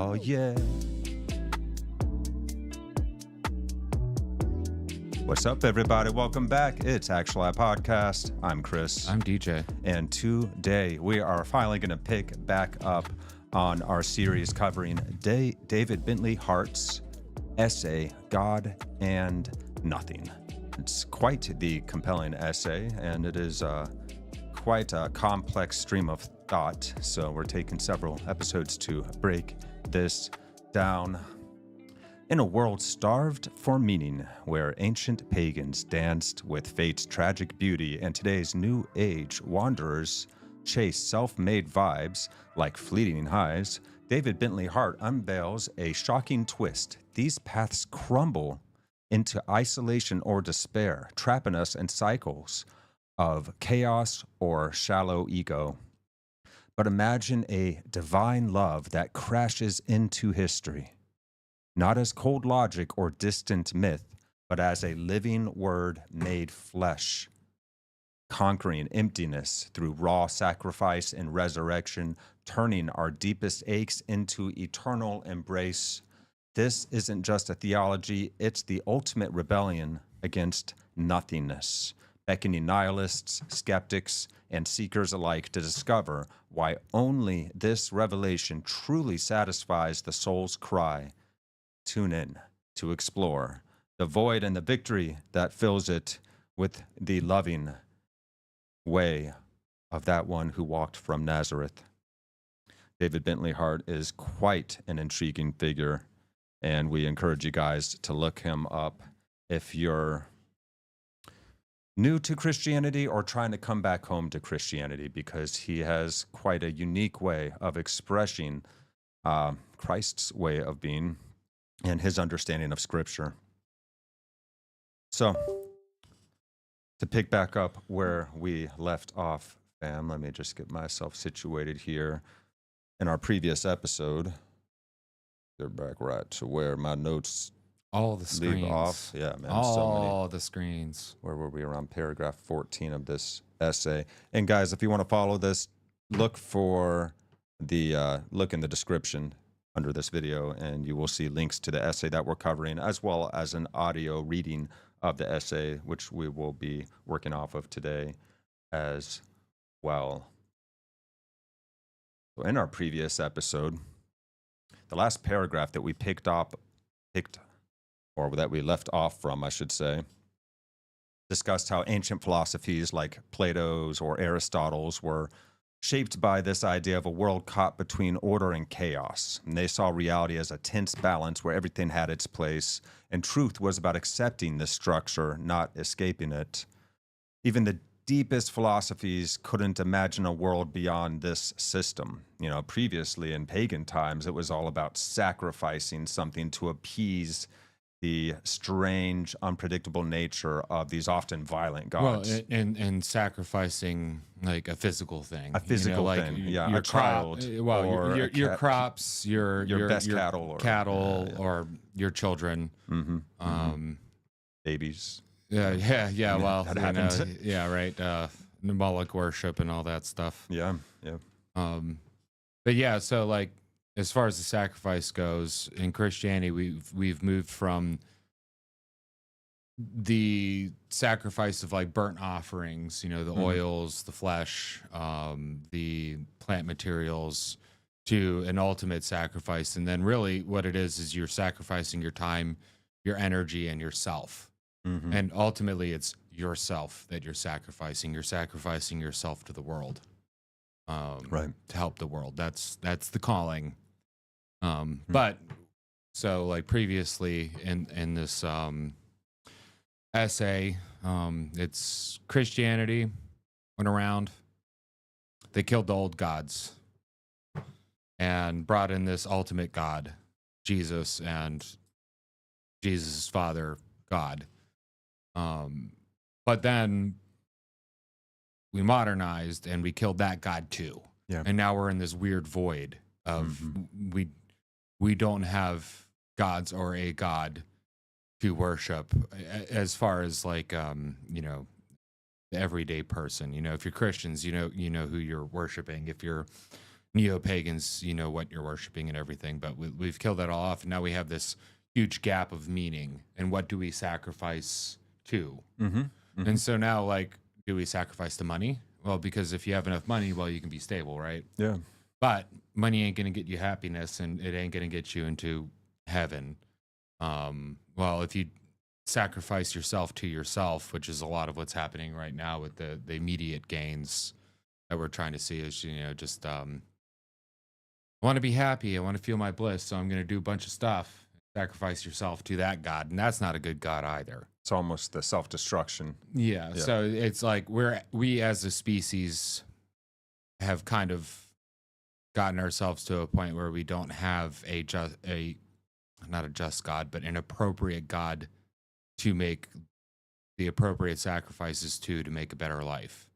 Oh, yeah. What's up, everybody? Welcome back. It's Actuali Podcast. I'm Chris. I'm DJ. And today we are finally going to pick back up on our series covering David Bentley Hart's essay, God and Nothing. It's quite the compelling essay, and it is quite a complex stream of thought. So we're taking several episodes to break this down. In a world starved for meaning, where ancient pagans danced with fate's tragic beauty and today's new age wanderers chase self-made vibes like fleeting highs, David Bentley Hart unveils a shocking twist. These paths crumble into isolation or despair, trapping us in cycles of chaos or shallow ego. But imagine a divine love that crashes into history, not as cold logic or distant myth, but as a living word made flesh, conquering emptiness through raw sacrifice and resurrection, turning our deepest aches into eternal embrace. This isn't just a theology, it's the ultimate rebellion against nothingness, beckoning nihilists, skeptics, and seekers alike to discover why only this revelation truly satisfies the soul's cry. Tune in to explore the void and the victory that fills it with the loving way of that one who walked from Nazareth. David Bentley Hart is quite an intriguing figure, and we encourage you guys to look him up if you're new to Christianity or trying to come back home to Christianity, because he has quite a unique way of expressing Christ's way of being and his understanding of Scripture. So, to pick back up where we left off, fam, let me just get myself situated here. In our previous episode, get back right to where my notes All the screens. leave off. Yeah, man. All the screens. Where were we? Around paragraph 14 of this essay. And guys, if you want to follow this, look for the look in the description under this video, and you will see links to the essay that we're covering, as well as an audio reading of the essay, which we will be working off of today as well. So in our previous episode, the last paragraph that we that we left off from, I should say, discussed how ancient philosophies like Plato's or Aristotle's were shaped by this idea of a world caught between order and chaos. And they saw reality as a tense balance where everything had its place, and truth was about accepting this structure, not escaping it. Even the deepest philosophies couldn't imagine a world beyond this system. You know, previously in pagan times, it was all about sacrificing something to appease the strange, unpredictable nature of these often violent gods. Well, and sacrificing like a physical thing. A physical thing, yeah. Your A child. Well, your crops, your best cattle. Or your children. Mm-hmm. Babies. Yeah. Well, that happens. Yeah, right. Moloch worship and all that stuff. Yeah. But yeah, so like, as far as the sacrifice goes, in Christianity, we've moved from the sacrifice of like burnt offerings, you know, the oils, the flesh, the plant materials, to an ultimate sacrifice. And then really what it is you're sacrificing your time, your energy, and yourself. Mm-hmm. And ultimately it's yourself that you're sacrificing. You're sacrificing yourself to the world, right, to help the world. That's the calling. But so like previously in this essay, it's Christianity went around, they killed the old gods and brought in this ultimate God, Jesus, and Jesus' father, God. But then we modernized and we killed that God too. Yeah. And now we're in this weird void of we don't have gods or a God to worship as far as like, you know, the everyday person. You know, if you're Christians, you know who you're worshiping. If you're neo-pagans, you know what you're worshiping and everything, but we've killed that all off, and now we have this huge gap of meaning. And what do we sacrifice to? And so now, like, do we sacrifice the money? Well, because if you have enough money, well, you can be stable, right? Yeah. But money ain't going to get you happiness, and it ain't going to get you into heaven. Well, if you sacrifice yourself to yourself, which is a lot of what's happening right now with the immediate gains that we're trying to see, is, you know, just I want to be happy, I want to feel my bliss, so I'm going to do a bunch of stuff. Sacrifice yourself to that God, and that's not a good God either. It's almost the self-destruction. Yeah. So it's like we as a species have kind of gotten ourselves to a point where we don't have not a just God, but an appropriate God to make the appropriate sacrifices to make a better life.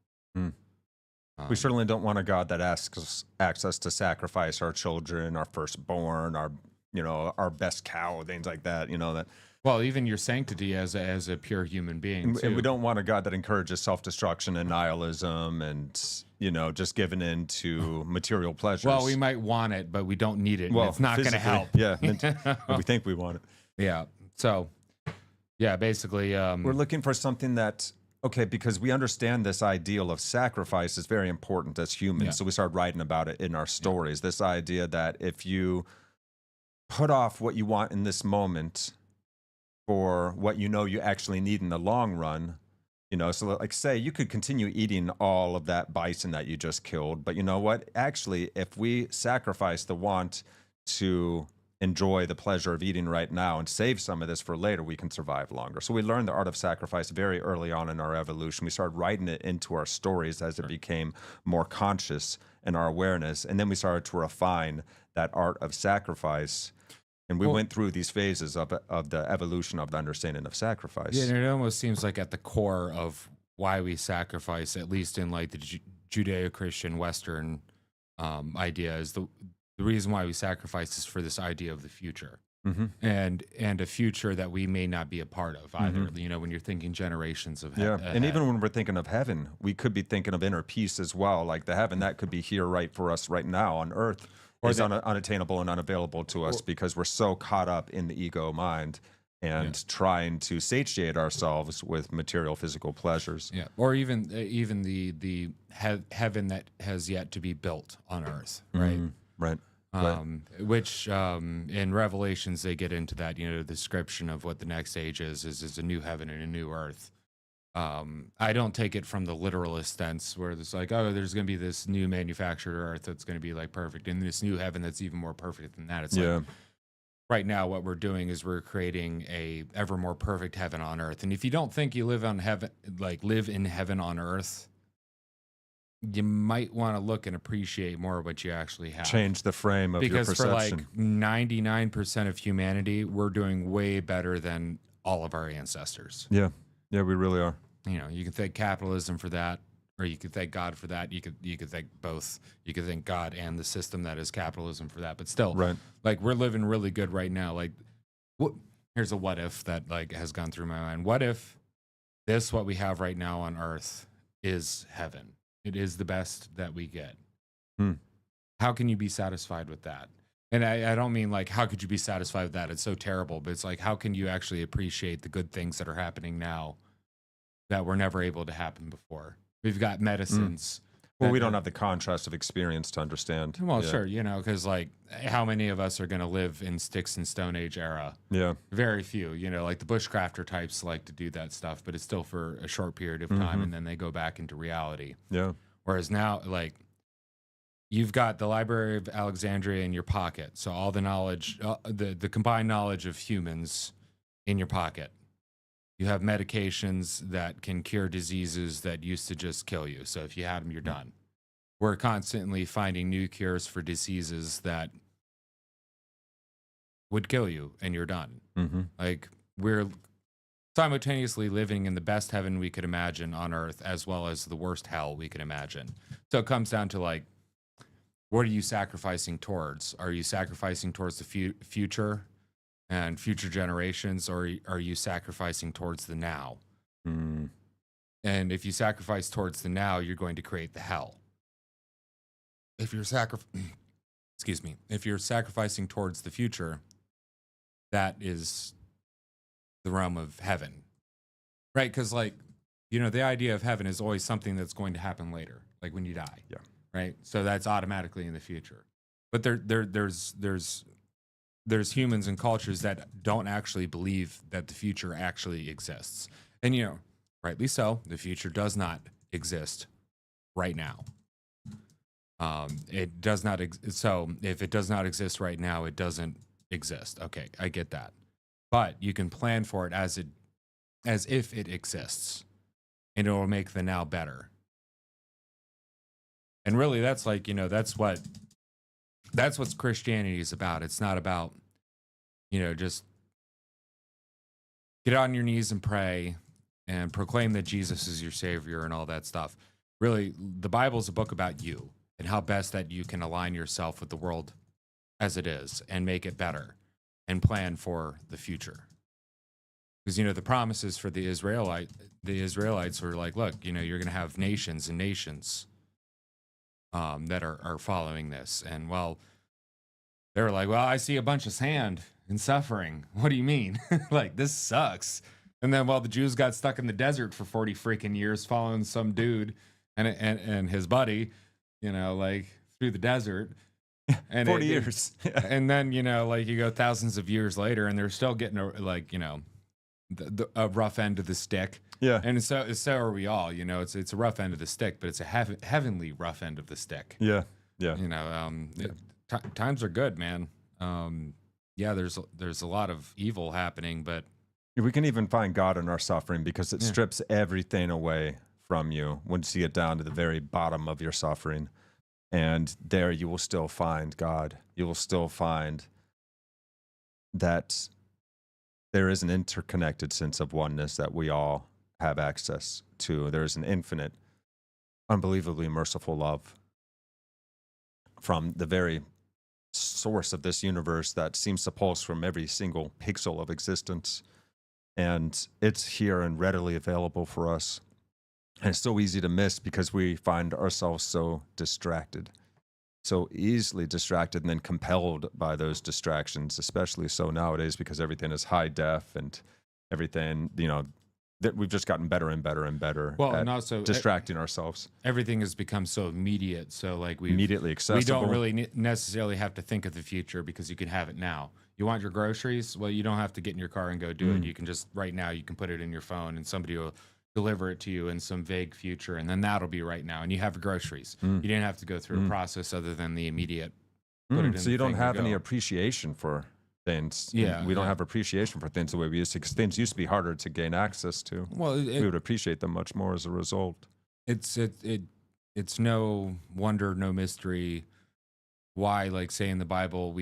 We certainly don't want a God that asks us to sacrifice our children, our firstborn, our best cow, things like that. That. Well, even your sanctity as a pure human being, too. And we don't want a God that encourages self-destruction and nihilism and, just giving in to material pleasures. Well, we might want it, but we don't need it. Well, it's not going to help. Yeah, we think we want it. Yeah. So, yeah, basically, we're looking for something that. Okay, because we understand this ideal of sacrifice is very important as humans. Yeah. So we started writing about it in our stories. This idea that if you put off what you want in this moment for what you actually need in the long run, so like say you could continue eating all of that bison that you just killed, but you know what? Actually, if we sacrifice the want to enjoy the pleasure of eating right now and save some of this for later, we can survive longer. So we learned the art of sacrifice very early on in our evolution. We started writing it into our stories as it became more conscious in our awareness. And then we started to refine that art of sacrifice. And we went through these phases of the evolution of the understanding of sacrifice. Yeah, and it almost seems like at the core of why we sacrifice, at least in like the Judeo-Christian Western idea, is the reason why we sacrifice is for this idea of the future, and a future that we may not be a part of either. When you're thinking generations of and even when we're thinking of heaven, we could be thinking of inner peace as well. Like the heaven that could be here right for us right now on earth is unattainable and unavailable to us because we're so caught up in the ego mind and trying to satiate ourselves with material physical pleasures. Yeah, or even the heaven that has yet to be built on earth, right? Right. Which in Revelations they get into that, the description of what the next age is a new heaven and a new earth. I don't take it from the literalist sense where it's like, oh, there's going to be this new manufactured earth that's going to be like perfect, and this new heaven that's even more perfect than that. It's like right now what we're doing is we're creating a ever more perfect heaven on earth. And if you don't think you live in heaven on earth, you might want to look and appreciate more what you actually have. Change the frame of your perception. Because for like 99% of humanity, we're doing way better than all of our ancestors. Yeah, we really are. You can thank capitalism for that, or you could thank God for that. You could thank both. You could thank God and the system that is capitalism for that. But still, like we're living really good right now. Like, here's a what if that like has gone through my mind. What if what we have right now on Earth is heaven? It is the best that we get. How can you be satisfied with that? And I don't mean like, how could you be satisfied with that? It's so terrible. But it's like, how can you actually appreciate the good things that are happening now that were never able to happen before? We've got medicines. Well, we don't have the contrast of experience to understand. Well, sure, because like how many of us are going to live in sticks and Stone Age era? Yeah. Very few, like the bushcrafter types like to do that stuff, but it's still for a short period of time and then they go back into reality. Yeah. Whereas now, like, you've got the Library of Alexandria in your pocket. So all the knowledge, the combined knowledge of humans in your pocket. You have medications that can cure diseases that used to just kill you. So if you had them, you're done. We're constantly finding new cures for diseases that would kill you and you're done. Like we're simultaneously living in the best heaven we could imagine on earth, as well as the worst hell we could imagine. So it comes down to like, what are you sacrificing towards? Are you sacrificing towards the future and future generations, or are you sacrificing towards the now? And if you sacrifice towards the now, you're going to create the hell. if you're excuse me, if you're sacrificing towards the future, that is the realm of heaven, right? Because like, you know, the idea of heaven is always something that's going to happen later, like when you die. Yeah. Right. So that's automatically in the future. But there's humans and cultures that don't actually believe that the future actually exists. And, you know, rightly so, the future does not exist right now. It does not. So if it does not exist right now, it doesn't exist. Okay, I get that. But you can plan for it as if it exists, and it will make the now better. And really, that's like, you know, that's what Christianity is about. It's not about, you know, just get on your knees and pray and proclaim that Jesus is your savior and all that stuff. Really, the Bible is a book about you and how best that you can align yourself with the world as it is and make it better and plan for the future. Because, you know, the promises for the Israelites were like, look, you know, you're going to have nations and nations that are following this. And, well, they were like, well, I see a bunch of sand and suffering. What do you mean? Like, this sucks. And then, well, the Jews got stuck in the desert for 40 freaking years following some dude and his buddy, you know, like through the desert. And 40 years. And then, you know, like you go thousands of years later and they're still getting a rough end of the stick. Yeah. And so are we all, you know, it's a rough end of the stick, but it's a heavenly rough end of the stick. Yeah. Yeah. You know, times are good, man. Yeah, there's a lot of evil happening, but We can even find God in our suffering because it strips everything away from you once you get down to the very bottom of your suffering. And there you will still find God. You will still find that there is an interconnected sense of oneness that we all have access to. There is an infinite, unbelievably merciful love from the very source of this universe that seems to pulse from every single pixel of existence. And it's here and readily available for us. And it's so easy to miss because we find ourselves so distracted, so easily distracted and then compelled by those distractions, especially so nowadays because everything is high def and everything, you know, that we've just gotten better and better and better well, at and also distracting ourselves. Everything has become so immediate. So like Immediately accessible. We don't really necessarily have to think of the future because you can have it now. You want your groceries? Well, you don't have to get in your car and go do it. You can just, right now, you can put it in your phone and somebody will deliver it to you in some vague future, and then that'll be right now, and you have your groceries. You didn't have to go through a process other than the immediate. So you don't have any appreciation for things. Yeah, we don't have appreciation for things the way we used to, because things used to be harder to gain access to. Well, we would appreciate them much more as a result. It's no wonder, no mystery why, like, say in the Bible,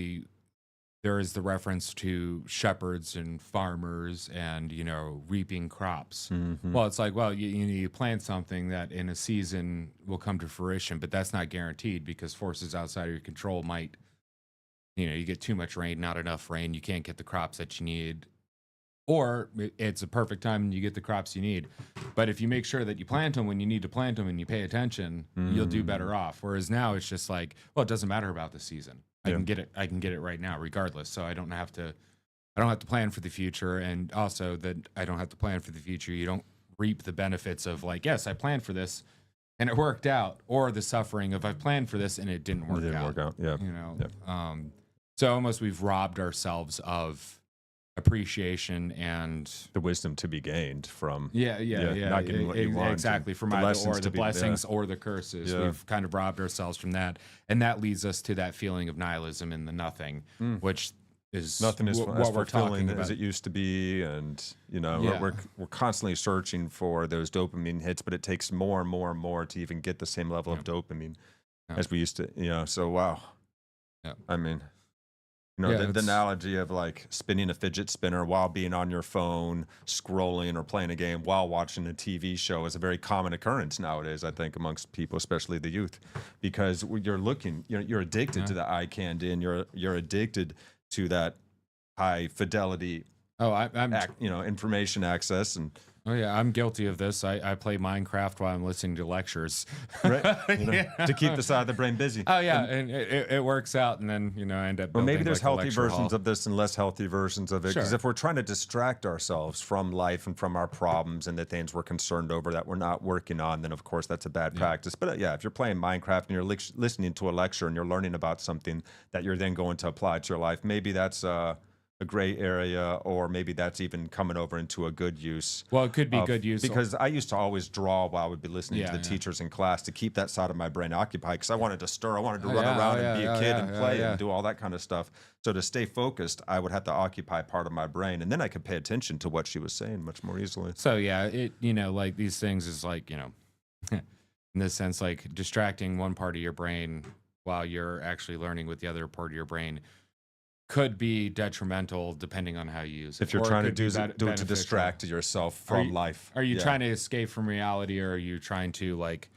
there is the reference to shepherds and farmers and, you know, reaping crops. Well, it's like, well, you plant something that in a season will come to fruition, but that's not guaranteed because forces outside of your control might, you know, you get too much rain, not enough rain, you can't get the crops that you need. Or it's a perfect time and you get the crops you need. But if you make sure that you plant them when you need to plant them and you pay attention, you'll do better off. Whereas now it's just like, well, it doesn't matter about the season. I can get it right now regardless. So I don't have to plan for the future. And also that I don't have to plan for the future. You don't reap the benefits of like, yes, I planned for this and it worked out, or the suffering of I planned for this and it didn't work out. Yeah. You know, so almost we've robbed ourselves of appreciation and the wisdom to be gained from not getting what you want, exactly, from either or the blessings or the curses. We've kind of robbed ourselves from that, and that leads us to that feeling of nihilism in the nothing, which is nothing is what we're talking about as it used to be. And you know, we're constantly searching for those dopamine hits, but it takes more and more and more to even get the same level of dopamine as we used to, you know. So wow, I mean, you know, the analogy of like spinning a fidget spinner while being on your phone, scrolling or playing a game while watching a TV show is a very common occurrence nowadays, I think, amongst people, especially the youth, because you're addicted to the eye candy and you're addicted to that high fidelity, I'm information access. And Oh yeah, I'm guilty of this. I play Minecraft while I'm listening to lectures. Right? Yeah. To keep the side of the brain busy. Oh yeah, and it works out, and then I end up Well, building maybe there's like a healthy lecture versions hall. of this and less healthy versions of it. Because Sure. if we're trying to distract ourselves from life and from our problems and the things we're concerned over that we're not working on, then of course that's a bad practice. But yeah, if you're playing Minecraft and you're listening to a lecture and you're learning about something that you're then going to apply to your life, maybe that's a gray area, or maybe that's even coming over into a good use. Well, it could be good use Because I used to always draw while I would be listening to the Yeah. teachers in class to keep that side of my brain occupied, because I wanted to stir, I wanted to run yeah, around oh, and be yeah, a oh, kid yeah, and yeah, play yeah. and do all that kind of stuff. So to stay focused, I would have to occupy part of my brain, and then I could pay attention to what she was saying much more easily. So yeah, it like these things is like in this sense, like distracting one part of your brain while you're actually learning with the other part of your brain could be detrimental depending on how you use it. If you're Or it trying to could be do it to beneficial. distract yourself from life. Are you Yeah. trying to escape from reality, or are you trying to like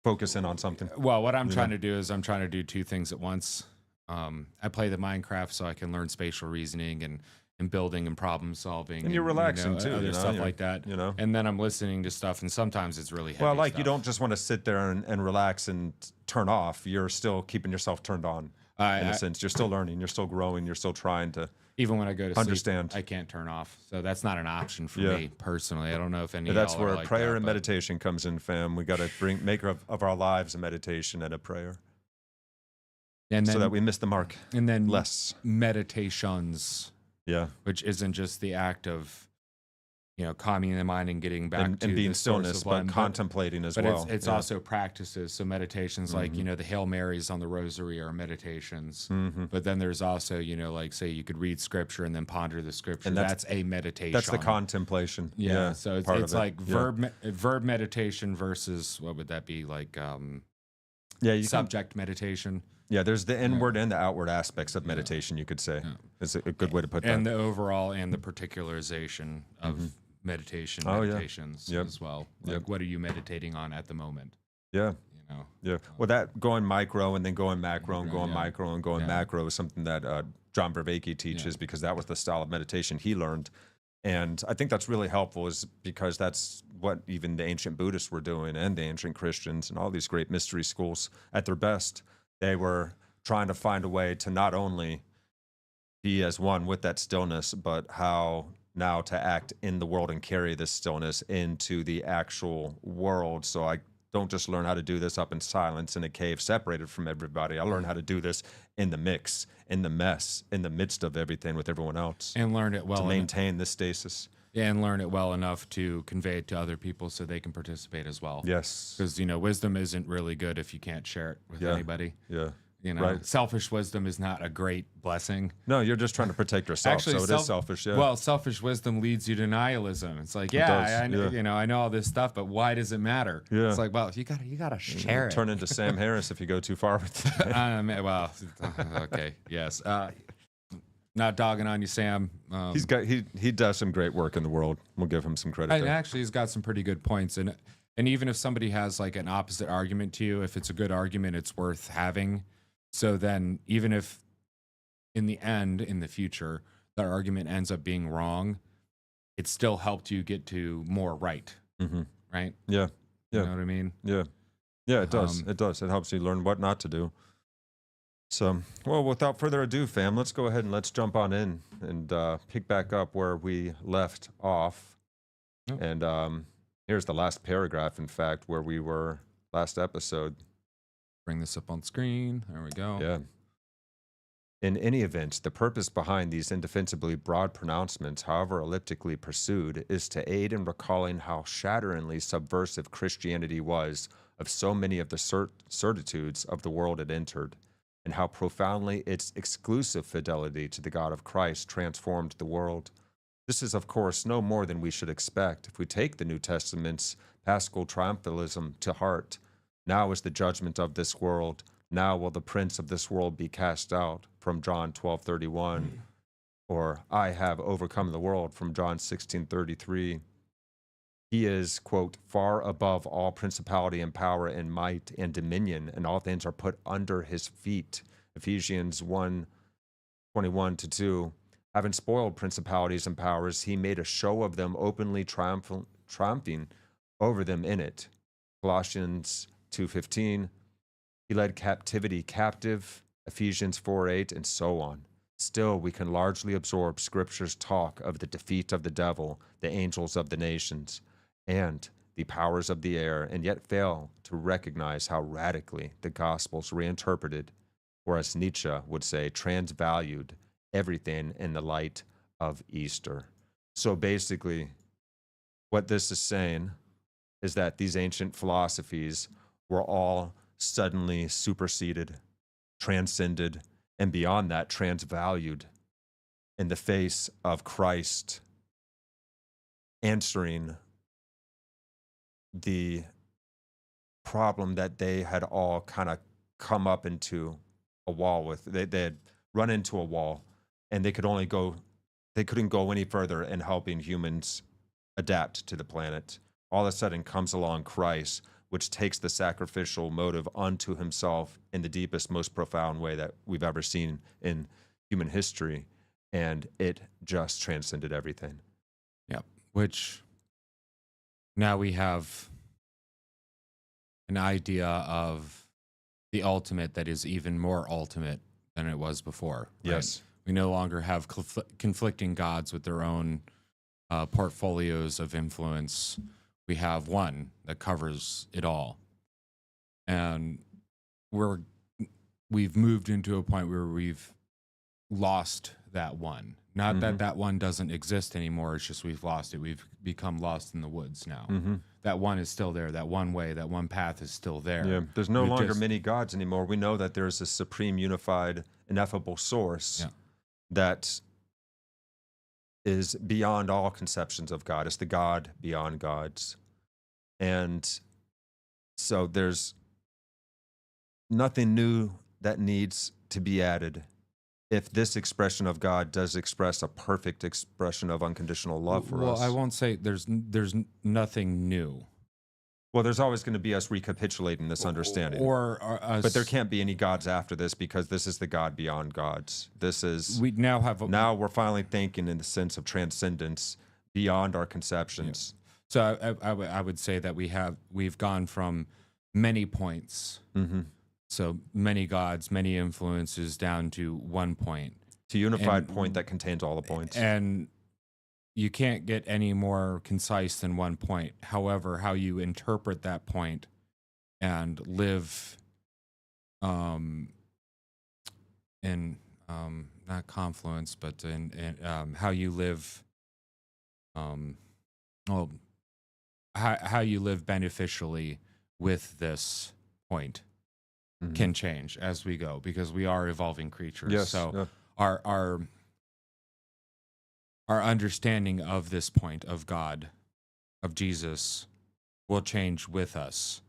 focus in on something? Well, what I'm trying to do is I'm trying to do two things at once. I play the Minecraft so I can learn spatial reasoning and building and problem solving, And you're relaxing too, other stuff like that. And then I'm listening to stuff, and sometimes it's really heavy. Well, like stuff. you don't just want to sit there and relax and turn off. You're still keeping yourself turned on. In a sense, you're still learning, you're still growing, you're still trying to even when I go to understand. sleep, I can't turn off. So that's not an option for Yeah. me personally. I don't know if any. That's of y'all where are like prayer that, and but- meditation comes in, fam. We got to make of our lives a meditation and a prayer, and then, so that we miss the mark and then less. meditations, Yeah, which isn't just the act of calming the mind and getting back and to being the source stillness, of but one, contemplating as But well. it's Yeah. also practices. So meditations, like the Hail Marys on the Rosary are meditations. But then there's also like say you could read scripture and then ponder the scripture. And that's a meditation. That's the contemplation. Yeah. So part it's of it. like verb meditation versus what would that be like? You Subject meditation. Yeah, there's the inward and the outward aspects of meditation. You could say is a good way to put that. And the overall and the particularization of meditations as well. Like what are you meditating on at the moment? Yeah. Well, that going micro and then going macro and going micro and going macro is something that John Vervaeke teaches, because that was the style of meditation he learned. And I think that's really helpful, is because that's what even the ancient Buddhists were doing, and the ancient Christians and all these great mystery schools at their best. They were trying to find a way to not only be as one with that stillness, but how now to act in the world and carry this stillness into the actual world. So I don't just learn how to do this up in silence in a cave separated from everybody. I learned how to do this in the mix, in the mess, in the midst of everything with everyone else, And learn it well. to maintain this stasis. And learn it well enough to convey it to other people so they can participate as well. Yes. Because wisdom isn't really good if you can't share it with anybody. Yeah. Right. Selfish wisdom is not a great blessing. No, you're just trying to protect yourself. Actually, so it is selfish. Yeah. Well, selfish wisdom leads you to nihilism. It's like, I know all this stuff, but why does it matter? Yeah. It's like, well, you gotta share it. Turn into Sam Harris if you go too far with it. Well, okay, yes. Not dogging on you, Sam. He does some great work in the world. We'll give him some credit. And there. actually, he's got some pretty good points. And even if somebody has like an opposite argument to you, if it's a good argument, it's worth having. So then, even if in the end, in the future, that argument ends up being wrong, it still helped you get to more right. Right? Yeah. You know what I mean? Yeah. Yeah, it does. It does. It helps you learn what not to do. So, well, without further ado, fam, let's go ahead and let's jump on in and pick back up where we left off. Yep. And here's the last paragraph, in fact, where we were last episode. Bring this up on screen. There we go. Yeah. In any event, the purpose behind these indefensibly broad pronouncements, however elliptically pursued, is to aid in recalling how shatteringly subversive Christianity was of so many of the certitudes of the world it entered, and how profoundly its exclusive fidelity to the God of Christ transformed the world. This is, of course, no more than we should expect if we take the New Testament's paschal triumphalism to heart. Now is the judgment of this world. Now will the prince of this world be cast out, from John 12:31. Or, I have overcome the world, from John 16:33. He is, quote, far above all principality and power and might and dominion, and all things are put under his feet. Ephesians 1:21-2. Having spoiled principalities and powers, he made a show of them openly, triumphing over them in it. Colossians 2:15, he led captivity captive, Ephesians 4:8, and so on. Still, we can largely absorb Scripture's talk of the defeat of the devil, the angels of the nations, and the powers of the air, and yet fail to recognize how radically the Gospels reinterpreted, or as Nietzsche would say, transvalued everything in the light of Easter. So basically, what this is saying is that these ancient philosophies were all suddenly superseded, transcended, and beyond that, transvalued in the face of Christ answering the problem that they had all kind of come up into a wall with. They had run into a wall, and they couldn't go any further in helping humans adapt to the planet. All of a sudden comes along Christ, which takes the sacrificial motive unto himself in the deepest, most profound way that we've ever seen in human history. And it just transcended everything. Yeah. Which now we have an idea of the ultimate that is even more ultimate than it was before. Right? Yes. We no longer have conflicting gods with their own portfolios of influence. We have one that covers it all. And we've moved into a point where we've lost that one. Not that that one doesn't exist anymore. It's just we've lost it. We've become lost in the woods now. That one is still there. That one way, that one path is still there. Yeah, there's no longer many gods anymore. We know that there's a supreme, unified, ineffable source that is beyond all conceptions of God. It's the God beyond gods. And so there's nothing new that needs to be added. If this expression of God does express a perfect expression of unconditional love for us. Well, I won't say there's nothing new. Well, there's always going to be us recapitulating this understanding. Or us, but there can't be any gods after this because this is the God beyond gods. This is we now have now we're finally thinking in the sense of transcendence beyond our conceptions. Yeah. So I would say that we've gone from many points. So many gods, many influences down to one point. To unified point that contains all the points. And you can't get any more concise than one point. However, how you interpret that point and live in not confluence, but in how you live how you live beneficially with this point can change as we go, because we are evolving creatures. Yes, so our understanding of this point of God, of Jesus, will change with us.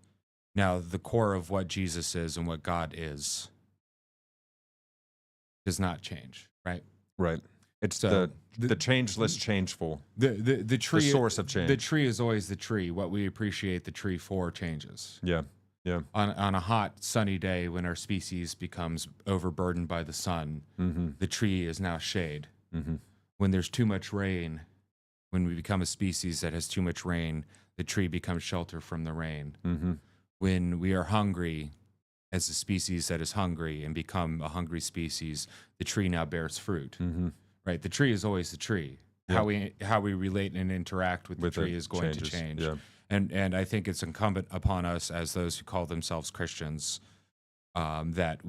Now, the core of what Jesus is and what God is does not change, right? Right. It's So, the changeless, changeful. The tree, The source of change. The tree is always the tree. What we appreciate the tree for changes. Yeah. Yeah. On a hot, sunny day when our species becomes overburdened by the sun, the tree is now shade. When there's too much rain, when we become a species that has too much rain, the tree becomes shelter from the rain. When we are hungry, as a species that is hungry and become a hungry species, the tree now bears fruit. Right? The tree is always the tree. Yeah. How we relate and interact with the tree is going to change. Yeah. And I think it's incumbent upon us as those who call themselves Christians that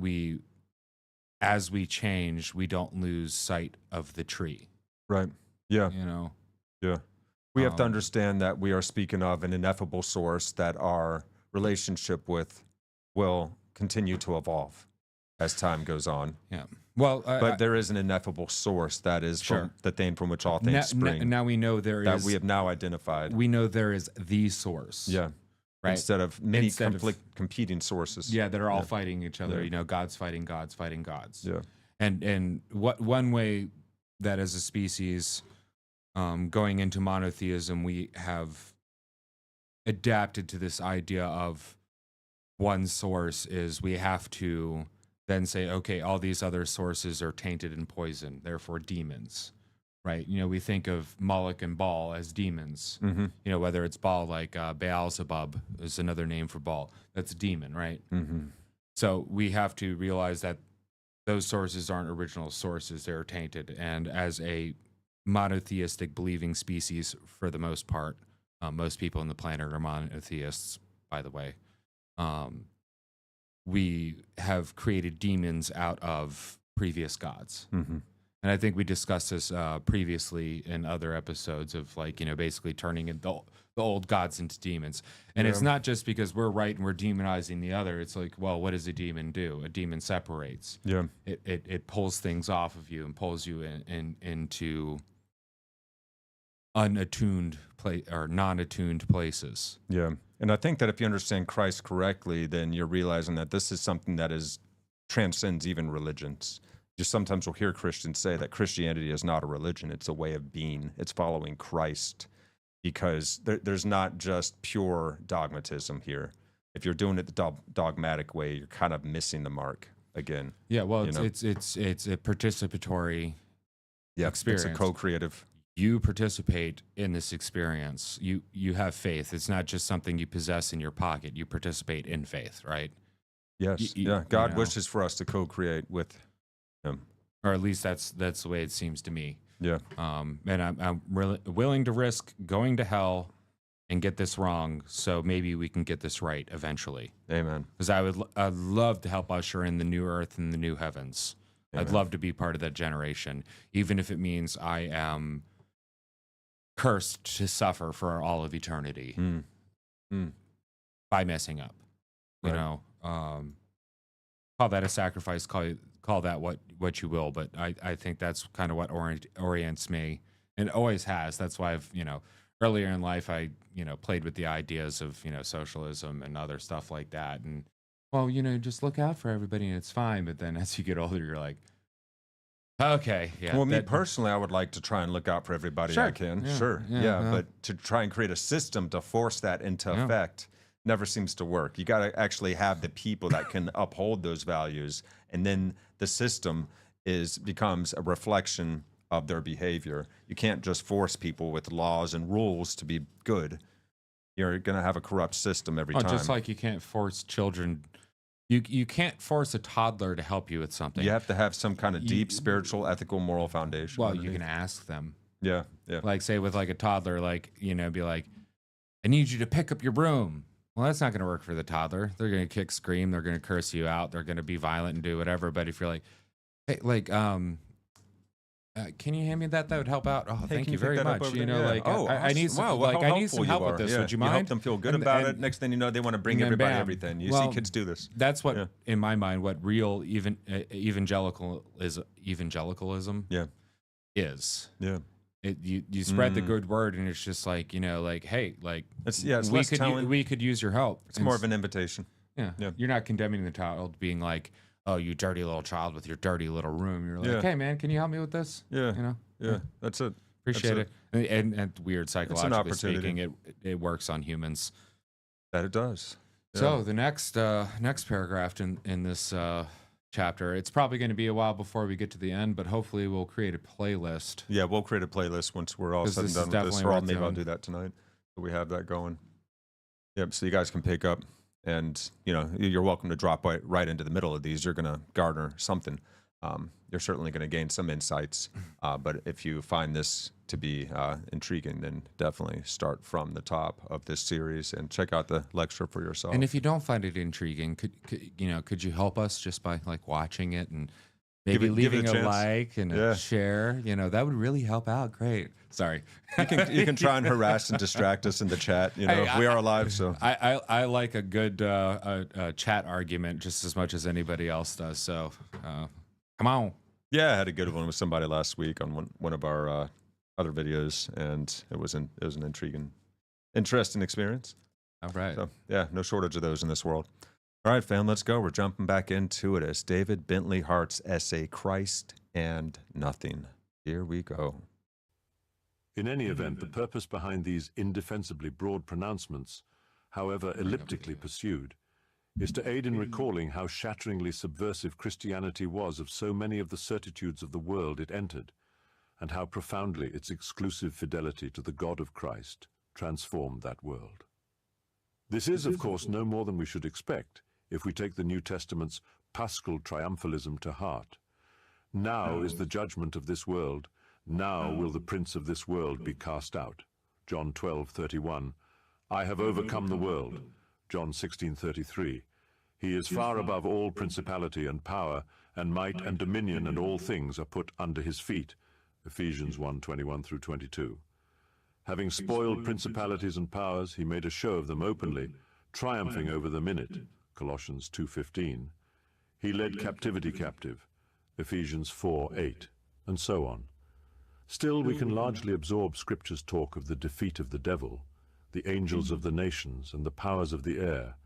as we change, we don't lose sight of the tree. Right. Yeah. You know? Yeah. We have to understand that we are speaking of an ineffable source that our relationship with will continue to evolve as time goes on. Yeah. Well, but there is an ineffable source that is from the thing from which all things spring. Now we know there that is. We have now identified. We know there is the source. Yeah. Right. Instead of many competing sources. Yeah, that are all fighting each other. You know, gods fighting gods fighting gods. Yeah. And what one way that as a species, going into monotheism, we have adapted to this idea of one source is we have to then say, okay, all these other sources are tainted and poisoned, therefore demons, right? You know, we think of Moloch and Baal as demons. Mm-hmm. You know, whether it's Baal, like Beelzebub is another name for Baal. That's a demon, right? Mm-hmm. So we have to realize that those sources aren't original sources; they're tainted. And as a monotheistic believing species, for the most part, most people on the planet are monotheists, by the way. We have created demons out of previous gods. Mm-hmm. And I think we discussed this previously in other episodes of, like, you know, basically turning the old gods into demons. And it's not just because we're right and we're demonizing the other. It's like, well, what does a demon do? A demon separates. Yeah. It pulls things off of you and pulls you into unattuned or non-attuned places. Yeah. And I think that if you understand Christ correctly, then you're realizing that this is something that transcends even religions. Just sometimes we'll hear Christians say that Christianity is not a religion, it's a way of being. It's following Christ, because there's not just pure dogmatism here. If you're doing it the dogmatic way, you're kind of missing the mark again. Yeah, well, it's a participatory experience. It's a co-creative. You participate in this experience. You have faith. It's not just something you possess in your pocket. You participate in faith, right? Yes. God wishes for us to co-create with Him, or at least that's the way it seems to me. Yeah. And I'm really willing to risk going to hell and get this wrong, so maybe we can get this right eventually. Amen. Because I'd love to help usher in the new earth and the new heavens. Amen. I'd love to be part of that generation, even if it means I am cursed to suffer for all of eternity by messing up. You know, call that a sacrifice, call that what you will, but I think that's kind of what orients me, and always has. That's why I've, earlier in life, I, played with the ideas of, socialism and other stuff like that. And, well, just look out for everybody and it's fine. But then as you get older, you're like, okay, yeah. Well, me personally, I would like to try and look out for everybody I can. Yeah, but to try and create a system to force that into effect never seems to work. You got to actually have the people that can uphold those values, and then the system becomes a reflection of their behavior. You can't just force people with laws and rules to be good. You're going to have a corrupt system every time. Just like you can't force children. You can't force a toddler to help you with something. You have to have some kind of deep spiritual, ethical, moral foundation. Well, you can ask them. Yeah. Like, say with like a toddler, like, be like, I need you to pick up your broom. Well, that's not going to work for the toddler. They're going to kick, scream. They're going to curse you out. They're going to be violent and do whatever. But if you're like, hey, like, can you hand me that? That would help out. Oh, hey, thank you very much. I need some, I need some help with this. Would you mind? You help them feel good about it. Next thing you know, they want to bring everybody everything. You see kids do this. That's what, in my mind, what real evangelicalism is. Yeah. You spread the good word, and it's just like, hey, like, we could use your help. It's more of an invitation. Yeah. You're not condemning the child, being like, oh, you dirty little child with your dirty little room. You're like, hey, man, can you help me with this? Yeah. Yeah, that's it. Appreciate it. And weird psychologically speaking, it works on humans. That it does. Yeah. So the next paragraph in this chapter, it's probably going to be a while before we get to the end, but hopefully we'll create a playlist. Yeah, we'll create a playlist once we're all said and done with this. Or maybe I'll do that tonight. So we have that going. Yep, so you guys can pick up. And, you're welcome to drop right into the middle of these. You're going to garner something. You're certainly going to gain some insights. But if you find this to be intriguing, then definitely start from the top of this series and check out the lecture for yourself. And if you don't find it intriguing, could you help us just by like watching it and maybe leaving a like and a share? That would really help out. Great. Sorry. You can try and harass and distract us in the chat. We are alive, so I like a good chat argument just as much as anybody else does. So come on. Yeah, I had a good one with somebody last week on one of our other videos, and it was an interesting experience. All right. So yeah, no shortage of those in this world. All right, fam, let's go. We're jumping back into it as David Bentley Hart's essay, Christ and Nothing. Here we go. In any event, the purpose behind these indefensibly broad pronouncements, however elliptically pursued, is to aid in recalling how shatteringly subversive Christianity was of so many of the certitudes of the world it entered, and how profoundly its exclusive fidelity to the God of Christ transformed that world. This is, of course, no more than we should expect if we take the New Testament's paschal triumphalism to heart. Now is the judgment of this world. Now will the prince of this world be cast out. John 12:31. I have overcome the world. John 16:33. He is far above all principality and power, and might and dominion, and all things are put under his feet. Ephesians 1:21 through 22. Having spoiled principalities and powers, he made a show of them openly, triumphing over them in it. Colossians 2:15. He led captivity captive. Ephesians 4:8, and so on. Still, we can largely absorb Scripture's talk of the defeat of the devil, the angels of the nations, and the powers of the air,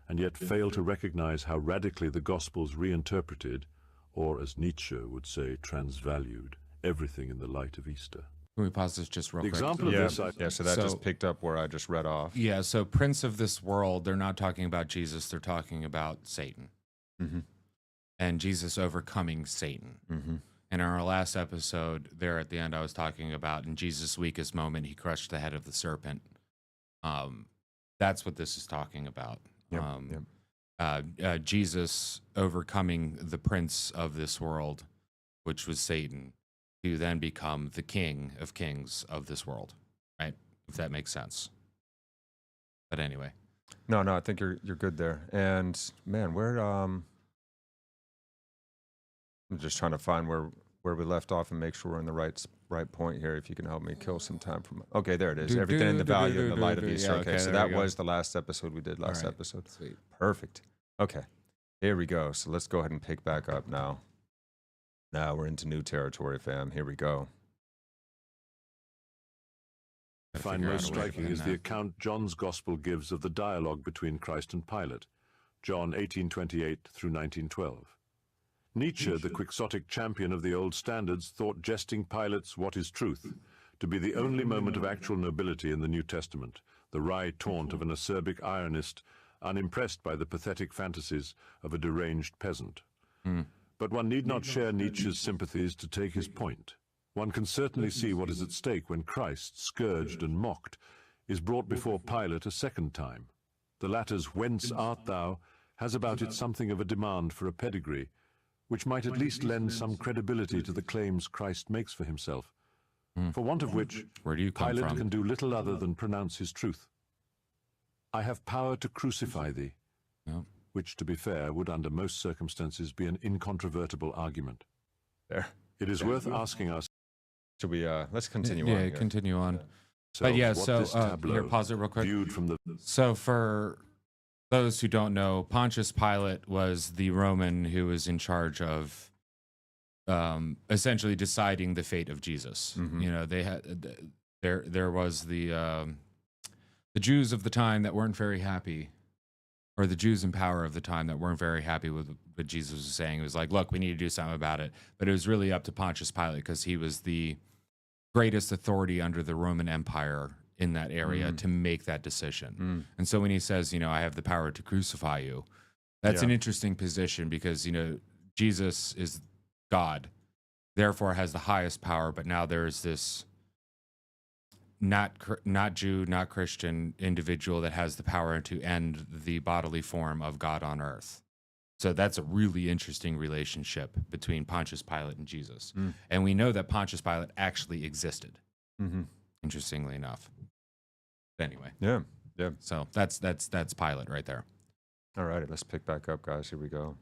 and yet fail to recognize how radically the Gospels reinterpreted, or as Nietzsche would say, transvalued, everything in the light of Easter. Can we pause this just real The quick? example of this, So that just picked up where I just read off. Yeah, so prince of this world, they're not talking about Jesus, they're talking about Satan. Mm-hmm. And Jesus overcoming Satan. Mm-hmm. In our last episode, there at the end, I was talking about in Jesus' weakest moment, he crushed the head of the serpent. That's what this is talking about. Jesus overcoming the prince of this world, which was Satan, to then become the king of kings of this world, right? If that makes sense. But anyway. No, I think you're good there. And man, I'm just trying to find where we left off and make sure we're in the right point here. If you can help me kill some time from. Okay, there it is. Everything in the value and the light of Easter. Okay, so that was the last episode we did last episode. Sweet. Perfect. Okay, here we go. So let's go ahead and pick back up now. Now we're into new territory, fam. Here we go. I find most striking is the account John's Gospel gives of the dialogue between Christ and Pilate, John 18:28 through 19:12. Nietzsche, the quixotic champion of the old standards, thought jesting Pilate's "What is truth?" to be the only moment of actual nobility in the New Testament, the wry taunt of an acerbic ironist, unimpressed by the pathetic fantasies of a deranged peasant. But one need not share Nietzsche's sympathies to take his point. One can certainly see what is at stake when Christ, scourged and mocked, is brought before Pilate a second time. The latter's "Whence art thou?" has about it something of a demand for a pedigree, which might at least lend some credibility to the claims Christ makes for himself, for want of which Where do you come Pilate from? can do little other than pronounce his truth. I have power to crucify thee, which, to be fair, would under most circumstances be an incontrovertible argument. There. It is worth asking us. Should we, let's continue on Yeah, here. continue on. So But yeah, what so this tableau, here, pause it real quick. viewed from the So for those who don't know, Pontius Pilate was the Roman who was in charge of essentially deciding the fate of Jesus. Mhm. You know, they had there was the Jews of the time that weren't very happy, or the Jews in power of the time that weren't very happy with what Jesus was saying. It was like, look, we need to do something about it. But it was really up to Pontius Pilate because he was the greatest authority under the Roman Empire in that area to make that decision. And so when he says, you know, I have the power to crucify you, that's an interesting position because, you know, Jesus is God, therefore has the highest power, but now there's this not Jew, not Christian individual that has the power to end the bodily form of God on earth. So that's a really interesting relationship between Pontius Pilate and Jesus. And we know that Pontius Pilate actually existed, interestingly enough. But anyway. Yeah. So that's Pilate right there. All right, let's pick back up, guys. Here we go.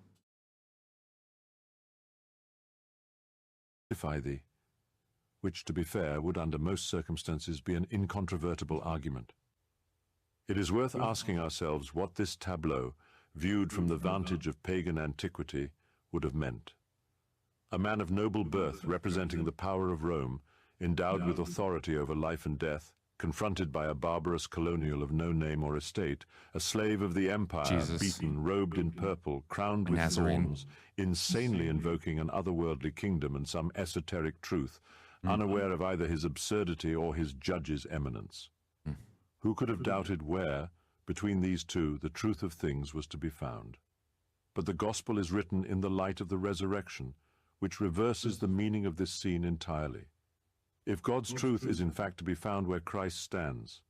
crucify thee, which, to be fair, would under most circumstances be an incontrovertible argument. It is worth asking ourselves what this tableau, viewed from the vantage of pagan antiquity, would have meant. A man of noble birth representing the power of Rome, endowed with authority over life and death, confronted by a barbarous colonial of no name or estate, a slave of the empire, Jesus. beaten, robed in purple, crowned with Nazarene. thorns, insanely invoking an otherworldly kingdom and some esoteric truth, unaware of either his absurdity or his judge's eminence. Who could have doubted where, between these two, the truth of things was to be found? But the gospel is written in the light of the resurrection, which reverses the meaning of this scene entirely. if God's truth is in fact to be found where Christ stands.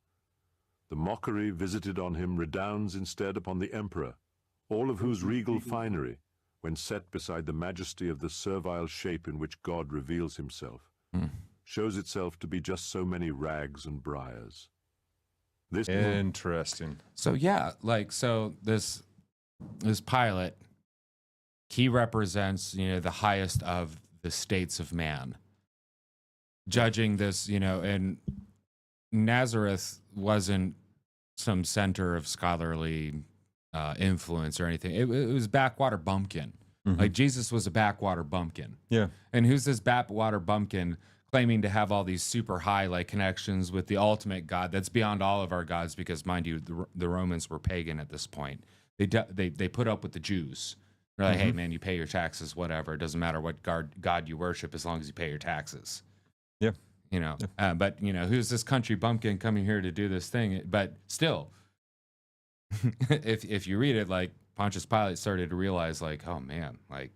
The mockery visited on him redounds instead upon the emperor, all of whose regal finery, when set beside the majesty of the servile shape in which God reveals himself, shows itself to be just so many rags and briars. This Interesting. So yeah, like, so this Pilate, he represents, the highest of the states of man. Judging this, and Nazareth wasn't some center of scholarly influence or anything. It was backwater bumpkin. Like, Jesus was a backwater bumpkin. Yeah. And who's this backwater bumpkin claiming to have all these super high like connections with the ultimate God that's beyond all of our gods? Because, mind you, the Romans were pagan at this point. They put up with the Jews. They're like, hey man, you pay your taxes, whatever. It doesn't matter what God you worship as long as you pay your taxes. Yeah. But who's this country bumpkin coming here to do this thing? But still, if you read it, like, Pontius Pilate started to realize, like, oh man, like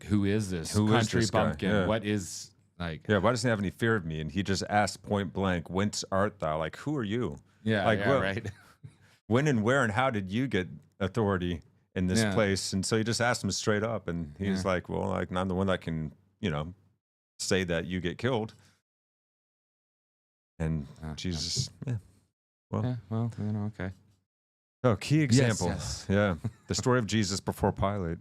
who is this country bumpkin? Yeah. What is, like, Yeah, why doesn't he have any fear of me? And he just asked point blank, whence art thou? Like, who are you? yeah, Like, yeah, well, right. When and where and how did you get authority in this Yeah. place? And so he just asked him straight up, and he's like, well, like, I'm the one that can, say that you get killed. And Jesus, yeah, well, okay. Oh, key example. yes. Yeah. The story of Jesus before Pilate.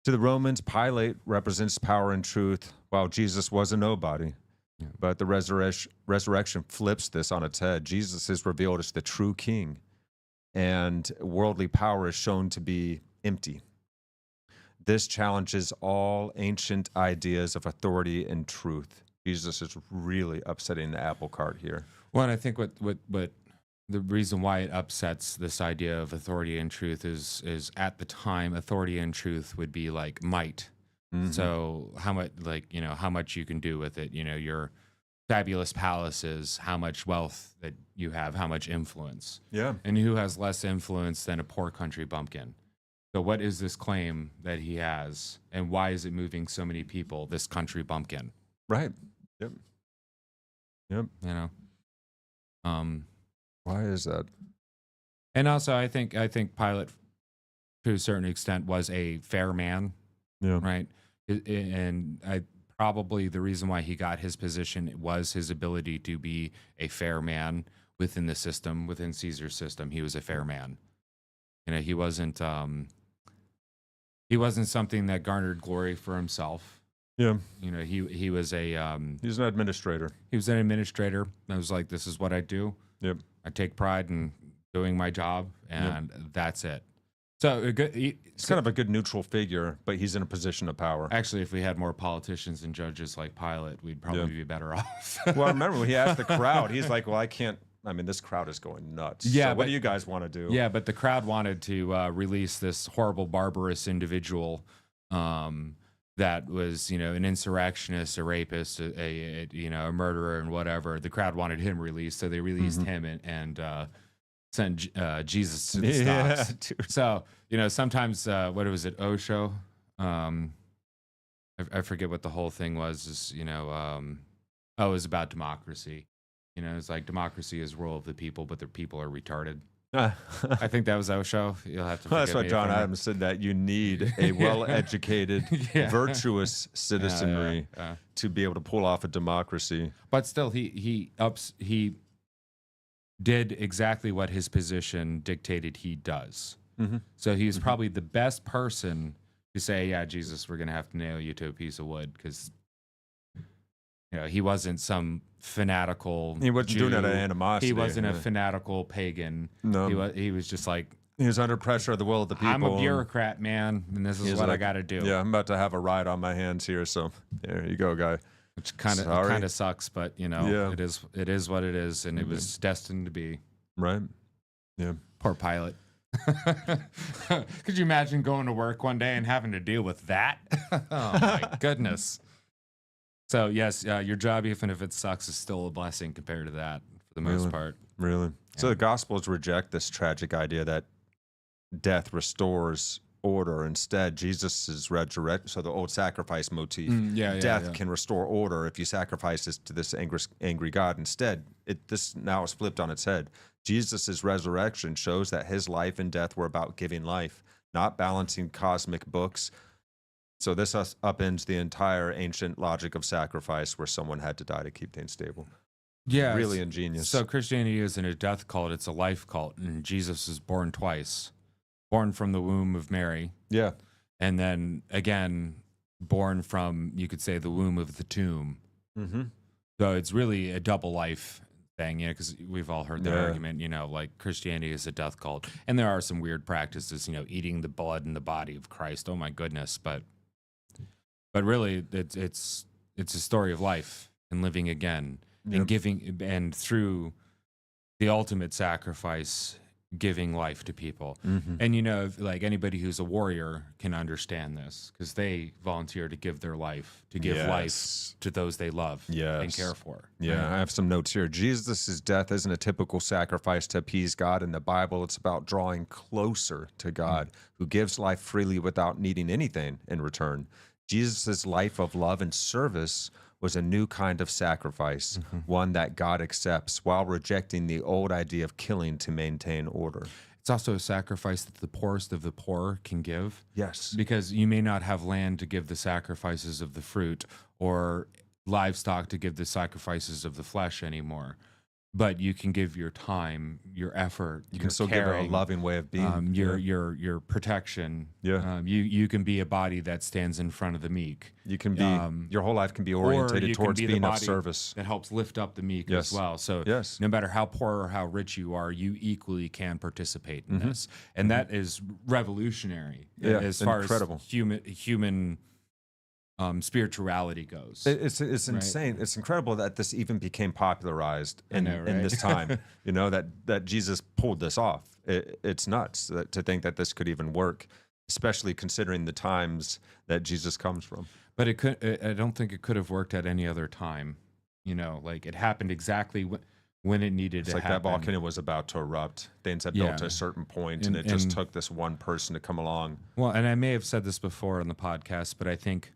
To the Romans, Pilate represents power and truth, while Jesus was a nobody. Yeah. But the resurrection flips this on its head. Jesus is revealed as the true king, and worldly power is shown to be empty. This challenges all ancient ideas of authority and truth. Jesus is really upsetting the apple cart here. Well, and I think what the reason why it upsets this idea of authority and truth is at the time, authority and truth would be like might. So how much you can do with it, your fabulous palaces, how much wealth that you have, how much influence. Yeah. And who has less influence than a poor country bumpkin? So what is this claim that he has, and why is it moving so many people, this country bumpkin? Right. Yep. Why is that? And also, I think Pilate, to a certain extent, was a fair man, Yeah. right? And probably the reason why he got his position was his ability to be a fair man within the system, within Caesar's system. He was a fair man. He wasn't something that garnered glory for himself. Yeah. He was a He's an administrator. he was an administrator. I was like, this is what I do. Yep. I take pride in doing my job, and that's it. So He's kind of a good neutral figure, but he's in a position of power. actually, if we had more politicians and judges like Pilate, we'd probably be better off. Well, I remember when he asked the crowd, he's like, well, I can't. I mean, this crowd is going nuts. Yeah, So what but- do you guys want to do? Yeah, but the crowd wanted to release this horrible, barbarous individual that was, an insurrectionist, a rapist, a murderer, and whatever. The crowd wanted him released, so they released him and sent Jesus to the stocks. Dude. So, sometimes, what was it, Osho? I forget what the whole thing was, it was about democracy. It's like democracy is rule of the people, but the people are retarded. I think that was Osho. You'll have to. That's forgive why me John if I'm- Adams said, that you need a well-educated, Yeah. virtuous citizenry Yeah. to be able to pull off a democracy. But still, he did exactly what his position dictated he does. So he's probably the best person to say, yeah, Jesus, we're going to have to nail you to a piece of wood, because he wasn't some fanatical He wasn't doing it out of Jew. animosity. He wasn't a Yeah. fanatical pagan. No. He was just like, He was under pressure of the will of the people. I'm a bureaucrat, man, and this is He's what I like, got to do. Yeah, I'm about to have a ride on my hands here, so there you go, guy. Which kind Sorry. of sucks, but Yeah. it is what it is, and it was destined to be. Right? Yeah. Poor Pilate. Could you imagine going to work one day and having to deal with that? Oh my goodness. So yes, your job, even if it sucks, is still a blessing compared to that for the most Really? part. Really? So Yeah. the Gospels reject this tragic idea that death restores order. Instead, Jesus is resurrected. So the old sacrifice motif, Yeah, death can restore order if you sacrifice this to this angry God. Instead, this now is flipped on its head. Jesus' resurrection shows that his life and death were about giving life, not balancing cosmic books. So this upends the entire ancient logic of sacrifice where someone had to die to keep things stable. Yeah. Really ingenious. So Christianity isn't a death cult, it's a life cult. And Jesus is born twice. Born from the womb of Mary. Yeah. And then again, born from, you could say, the womb of the tomb. Mm-hmm. So it's really a double life thing, you know, because we've all heard the Yeah. argument, you know, like Christianity is a death cult. And there are some weird practices, you know, eating the blood and the body of Christ. Oh my goodness. But really it's a story of life and living again. Yep. And giving, and through the ultimate sacrifice, giving life to people. Mm-hmm. And, you know, like anybody who's a warrior can understand this because they volunteer to give their life, to give life to those they love and care for. Yeah, Right? I have some notes here. Jesus' death isn't a typical sacrifice to appease God. In the Bible, it's about drawing closer to God, who gives life freely without needing anything in return. Jesus' life of love and service was a new kind of sacrifice, one that God accepts while rejecting the old idea of killing to maintain order. It's also a sacrifice that the poorest of the poor can give. Yes. Because you may not have land to give the sacrifices of the fruit or livestock to give the sacrifices of the flesh anymore. But you can give your time, your effort, You your can still caring, give it a loving way of being. your protection. Yeah. You can be a body that stands in front of the meek. You can be, your whole life can be orientated you can towards be the being of body service. that helps lift up the meek Yes. as well. So Yes. no matter how poor or how rich you are, you equally can participate in Mm-hmm. this. And that is revolutionary Yeah, as far incredible. as human spirituality goes. It's insane. It's incredible that this even became popularized in this time. You know, that Jesus pulled this off. It's nuts to think that this could even work, especially considering the times that Jesus comes from. But it could. I don't think it could have worked at any other time. You know, like it happened exactly when it needed It's to like happen. that volcano was about to erupt. Things had built to a certain point, and it just took this one person to come along. Well, and I may have said this before on the podcast, but I think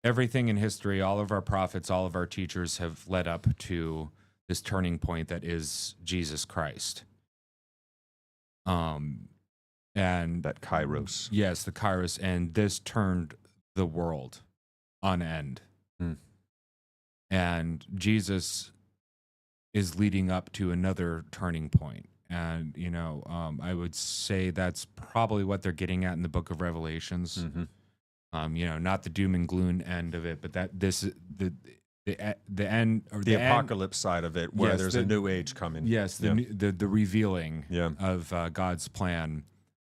everything in history, all of our prophets, all of our teachers have led up to this turning point that is Jesus Christ. And That Kairos. yes, the Kairos, and this turned the world on end. And Jesus is leading up to another turning point. And, you know, I would say that's probably what they're getting at in the book of Revelations. You know, not the doom and gloom end of it, but that this is the end, or The end, apocalypse side of it, where Yes, there's a new age coming. yes, the revealing Yeah. of God's plan.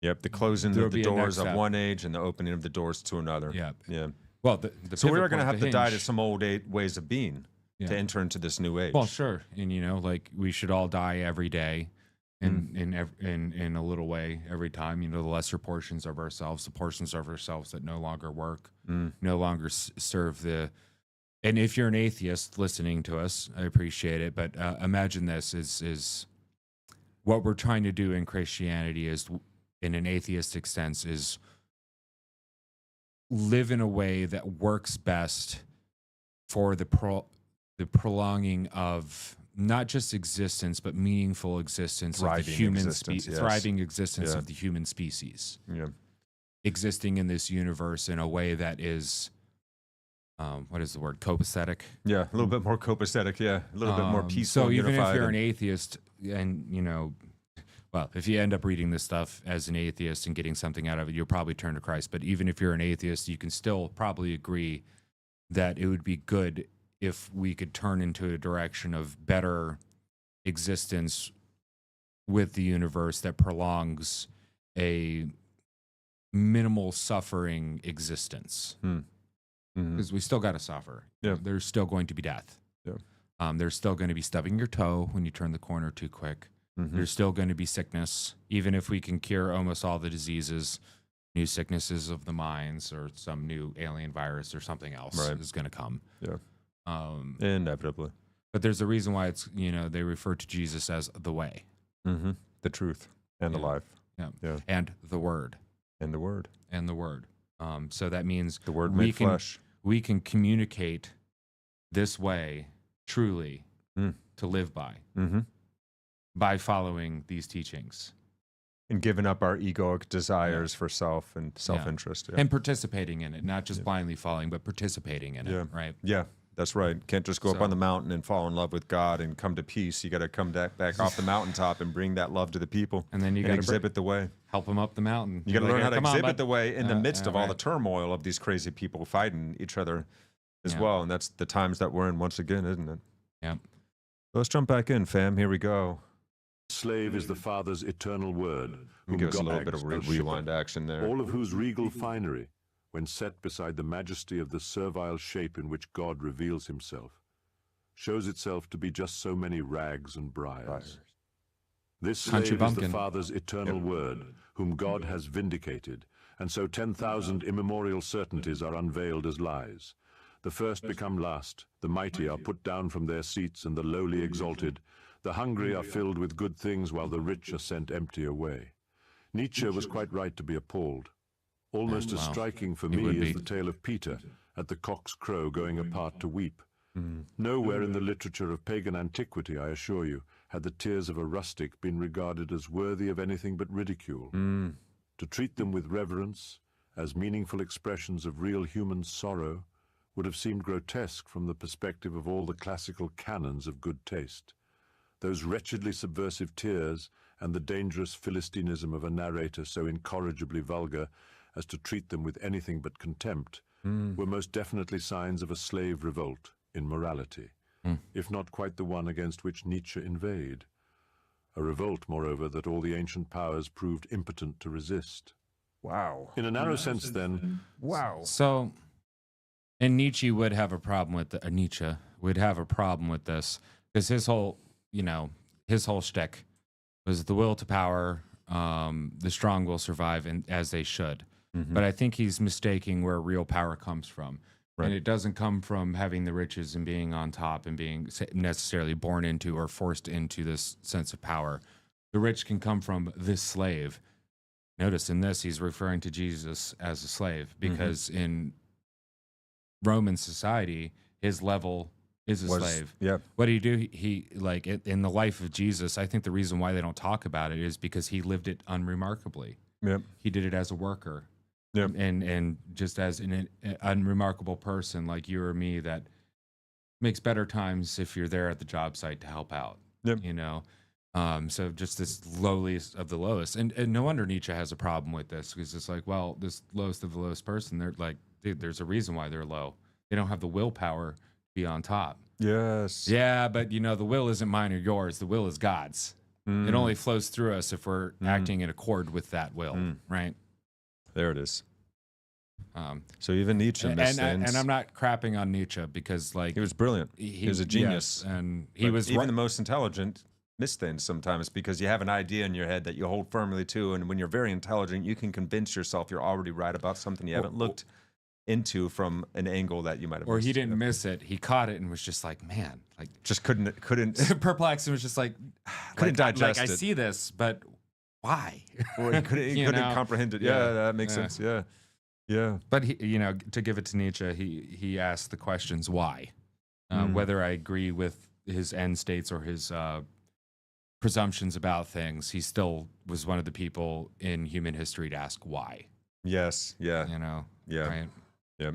Yep. The closing There'll of the be a next doors of step. one age and the opening of the doors to another. Yeah. Yeah. Well, the So we pivot are going to point, have the to die to hinge. some old ways of being to enter into this new age. Well, sure, and you know, like we should all die every day, in a little way every time. You know, the lesser portions of ourselves, the portions of ourselves that no longer work, no longer serve the. And if you're an atheist listening to us, I appreciate it, but imagine this is what we're trying to do in Christianity is, in an atheistic sense, is live in a way that works best for the prolonging of not just existence, but meaningful existence of the Thriving human existence, yes. thriving existence Yeah. of the human species, Yeah. existing in this universe in a way that is, what is the word? Copacetic. Yeah. A little bit more copacetic. Yeah. A little bit more peaceful. So even if unified, you're an atheist, and you know, well, if you end up reading this stuff as an atheist and getting something out of it, you'll probably turn to Christ. But even if you're an atheist, you can still probably agree that it would be good if we could turn into a direction of better existence with the universe that prolongs a minimal suffering existence. Because we still got to suffer. Yeah. There's still going to be death. Yeah. There's still going to be stubbing your toe when you turn the corner too quick. There's still going to be sickness, even if we can cure almost all the diseases, new sicknesses of the minds, or some new alien virus or something else is going to come. Yeah. Inevitably. But there's a reason why it's, you know, they refer to Jesus as the way. The truth and the life. Yeah. Yeah. And the word. And the Word. and the Word. So that means The Word made flesh. We can communicate this way truly Mm. to live by, Mm-hmm. by following these teachings And giving up our egoic desires for self and self-interest. Yeah. and participating in it, not just blindly following, but participating in Yeah. it, right? Yeah, that's right. Can't just go up So- on the mountain and fall in love with God and come to peace. You got to come back off the mountaintop and bring that love to the people. And then you and gotta exhibit the way. Help them up the mountain. You got to learn how to "Come on, exhibit bud." the way in the midst of all the right. turmoil of these crazy people fighting each other as Yeah. well. And that's the times that we're in once again, isn't it? Yeah. Let's jump back in, fam. Here we go. Slave is the Father's eternal word, Let me whom give us a God little bit of acts as rewind shepherd, action there. all of whose regal finery, when set beside the majesty of the servile shape in which God reveals himself, shows itself to be just so many rags and briars. This Country slave is the bumpkin. Father's eternal word, whom God has vindicated, and so 10,000 immemorial certainties are unveiled as lies. The first become last, the mighty are put down from their seats, and the lowly exalted. The hungry are filled with good things, while the rich are sent empty away. Nietzsche was quite right to be appalled. Almost as Wow. striking for He me would is be. the tale of Peter at the cock's crow going apart to weep. Nowhere in the literature of pagan antiquity, I assure you, had the tears of a rustic been regarded as worthy of anything but ridicule. To treat them with reverence, as meaningful expressions of real human sorrow, would have seemed grotesque from the perspective of all the classical canons of good taste. Those wretchedly subversive tears and the dangerous Philistinism of a narrator so incorrigibly vulgar as to treat them with anything but contempt were most definitely signs of a slave revolt in morality, if not quite the one against which Nietzsche inveighed. A revolt, moreover, that all the ancient powers proved impotent to resist. Wow. In a narrow sense, then, Wow. So, and Nietzsche would have a problem with Nietzsche would have a problem with this because his whole shtick was the will to power. The strong will survive, and as they should. But I think he's mistaking where real power comes from. Right. And it doesn't come from having the riches and being on top and being necessarily born into or forced into this sense of power. The rich can come from this slave. Notice in this, he's referring to Jesus as a slave because in Roman society, his level is a slave. Yep. What do? He like in the life of Jesus, I think the reason why they don't talk about it is because he lived it unremarkably. Yep. He did it as a worker. Yep. And just as an unremarkable person like you or me that makes better times if you're there at the job site to help out. Yep. You know, so just this lowliest of the lowest, and no wonder Nietzsche has a problem with this because it's like, well, this lowest of the lowest person, they're like, dude, there's a reason why they're low. They don't have the willpower to be on top. Yes. Yeah, but you know, the will isn't mine or yours. The will is God's. It only flows through us if we're acting in accord with that will, right? There it is. So even Nietzsche missed things. And I'm not crapping on Nietzsche because like He was brilliant. He was a genius. yes, and he But was even right. the most intelligent miss things sometimes because you have an idea in your head that you hold firmly to, and when you're very intelligent, you can convince yourself you're already right about something you haven't looked into from an angle that you might have. Or missed. he didn't miss it. He caught it and was just like, man, like Just couldn't perplexed and was just like, Couldn't digest I it. see this, but why? or he couldn't You know? comprehend it. Yeah. Yeah, that makes Yeah. sense. Yeah. Yeah. But he, you know, to give it to Nietzsche, he asked the questions why, whether I agree with his end states or his presumptions about things. He still was one of the people in human history to ask why. Yes. Yeah. You know, Yeah. right? Yeah.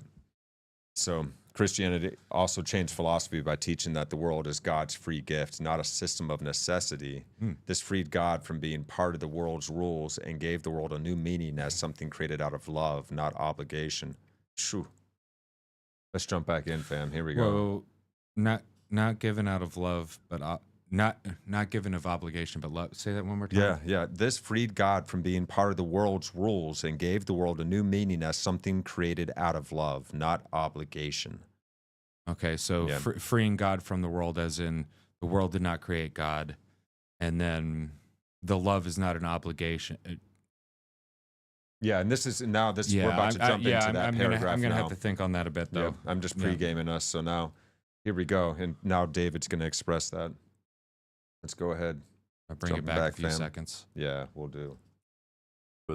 So Christianity also changed philosophy by teaching that the world is God's free gift, not a system of necessity. This freed God from being part of the world's rules and gave the world a new meaning as something created out of love, not obligation. Shoo. Let's jump back in, fam. Here we go. Well, not given out of love, but not given of obligation, but love. Say that one more time. Yeah, yeah. This freed God from being part of the world's rules and gave the world a new meaning as something created out of love, not obligation. Okay, so Yeah. freeing God from the world, as in the world did not create God, and then the love is not an obligation. Yeah, and we're about to jump into that paragraph I'm gonna now. have to think on that a bit, though. Yeah, I'm just Yeah. pre-gaming us, so now here we go, and now David's going to express that. Let's go ahead. I'll bring it Jumping back back, a few fam. seconds. Yeah, we'll do.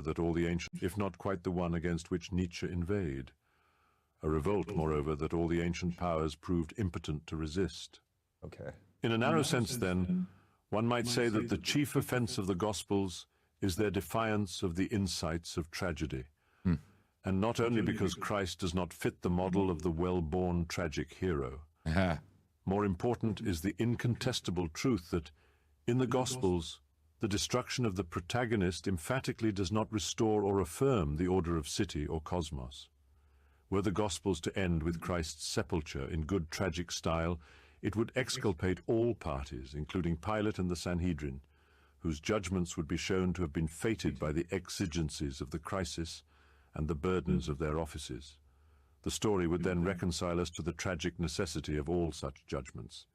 that all the ancient, if not quite the one against which Nietzsche inveighed. A revolt, moreover, that all the ancient powers proved impotent to resist. Okay. In a narrow sense, then, one might say that the chief offense of the Gospels is their defiance of the insights of tragedy. And not only because Christ does not fit the model of the well-born tragic hero. More important is the incontestable truth that, in the Gospels, the destruction of the protagonist emphatically does not restore or affirm the order of city or cosmos. Were the Gospels to end with Christ's sepulture in good tragic style, it would exculpate all parties, including Pilate and the Sanhedrin, whose judgments would be shown to have been fated by the exigencies of the crisis and the burdens of their offices. The story would then reconcile us to the tragic necessity of all such judgments.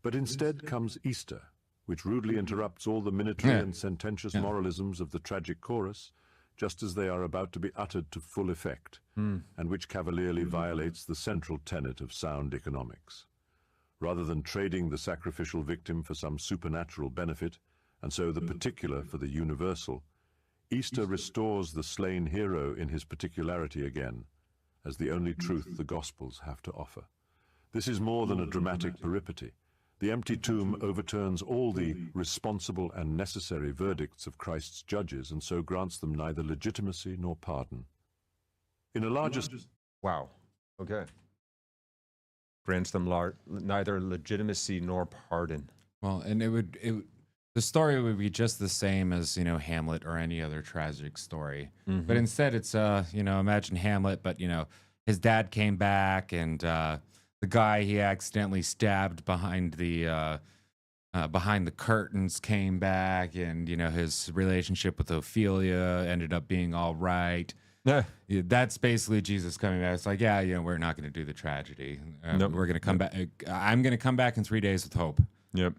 But instead comes Easter, which rudely interrupts all the minatory and sententious moralisms of the tragic chorus, just as they are about to be uttered to full effect, and which cavalierly violates the central tenet of sound economics. Rather than trading the sacrificial victim for some supernatural benefit, and so the particular for the universal, Easter restores the slain hero in his particularity again, as the only truth the Gospels have to offer. This is more than a dramatic peripety. The empty tomb overturns all the responsible and necessary verdicts of Christ's judges, and so grants them neither legitimacy nor pardon. In a larger... Wow. Okay. Grants them neither legitimacy nor pardon. Well, and the story would be just the same as, Hamlet or any other tragic story. But instead it's, imagine Hamlet, but, his dad came back and the guy he accidentally stabbed behind the curtains came back, and, his relationship with Ophelia ended up being all right. Yeah, that's basically Jesus coming back. It's like, we're not going to do the tragedy. Nope. We're going to come back. I'm going to come back in 3 days with hope. Yep.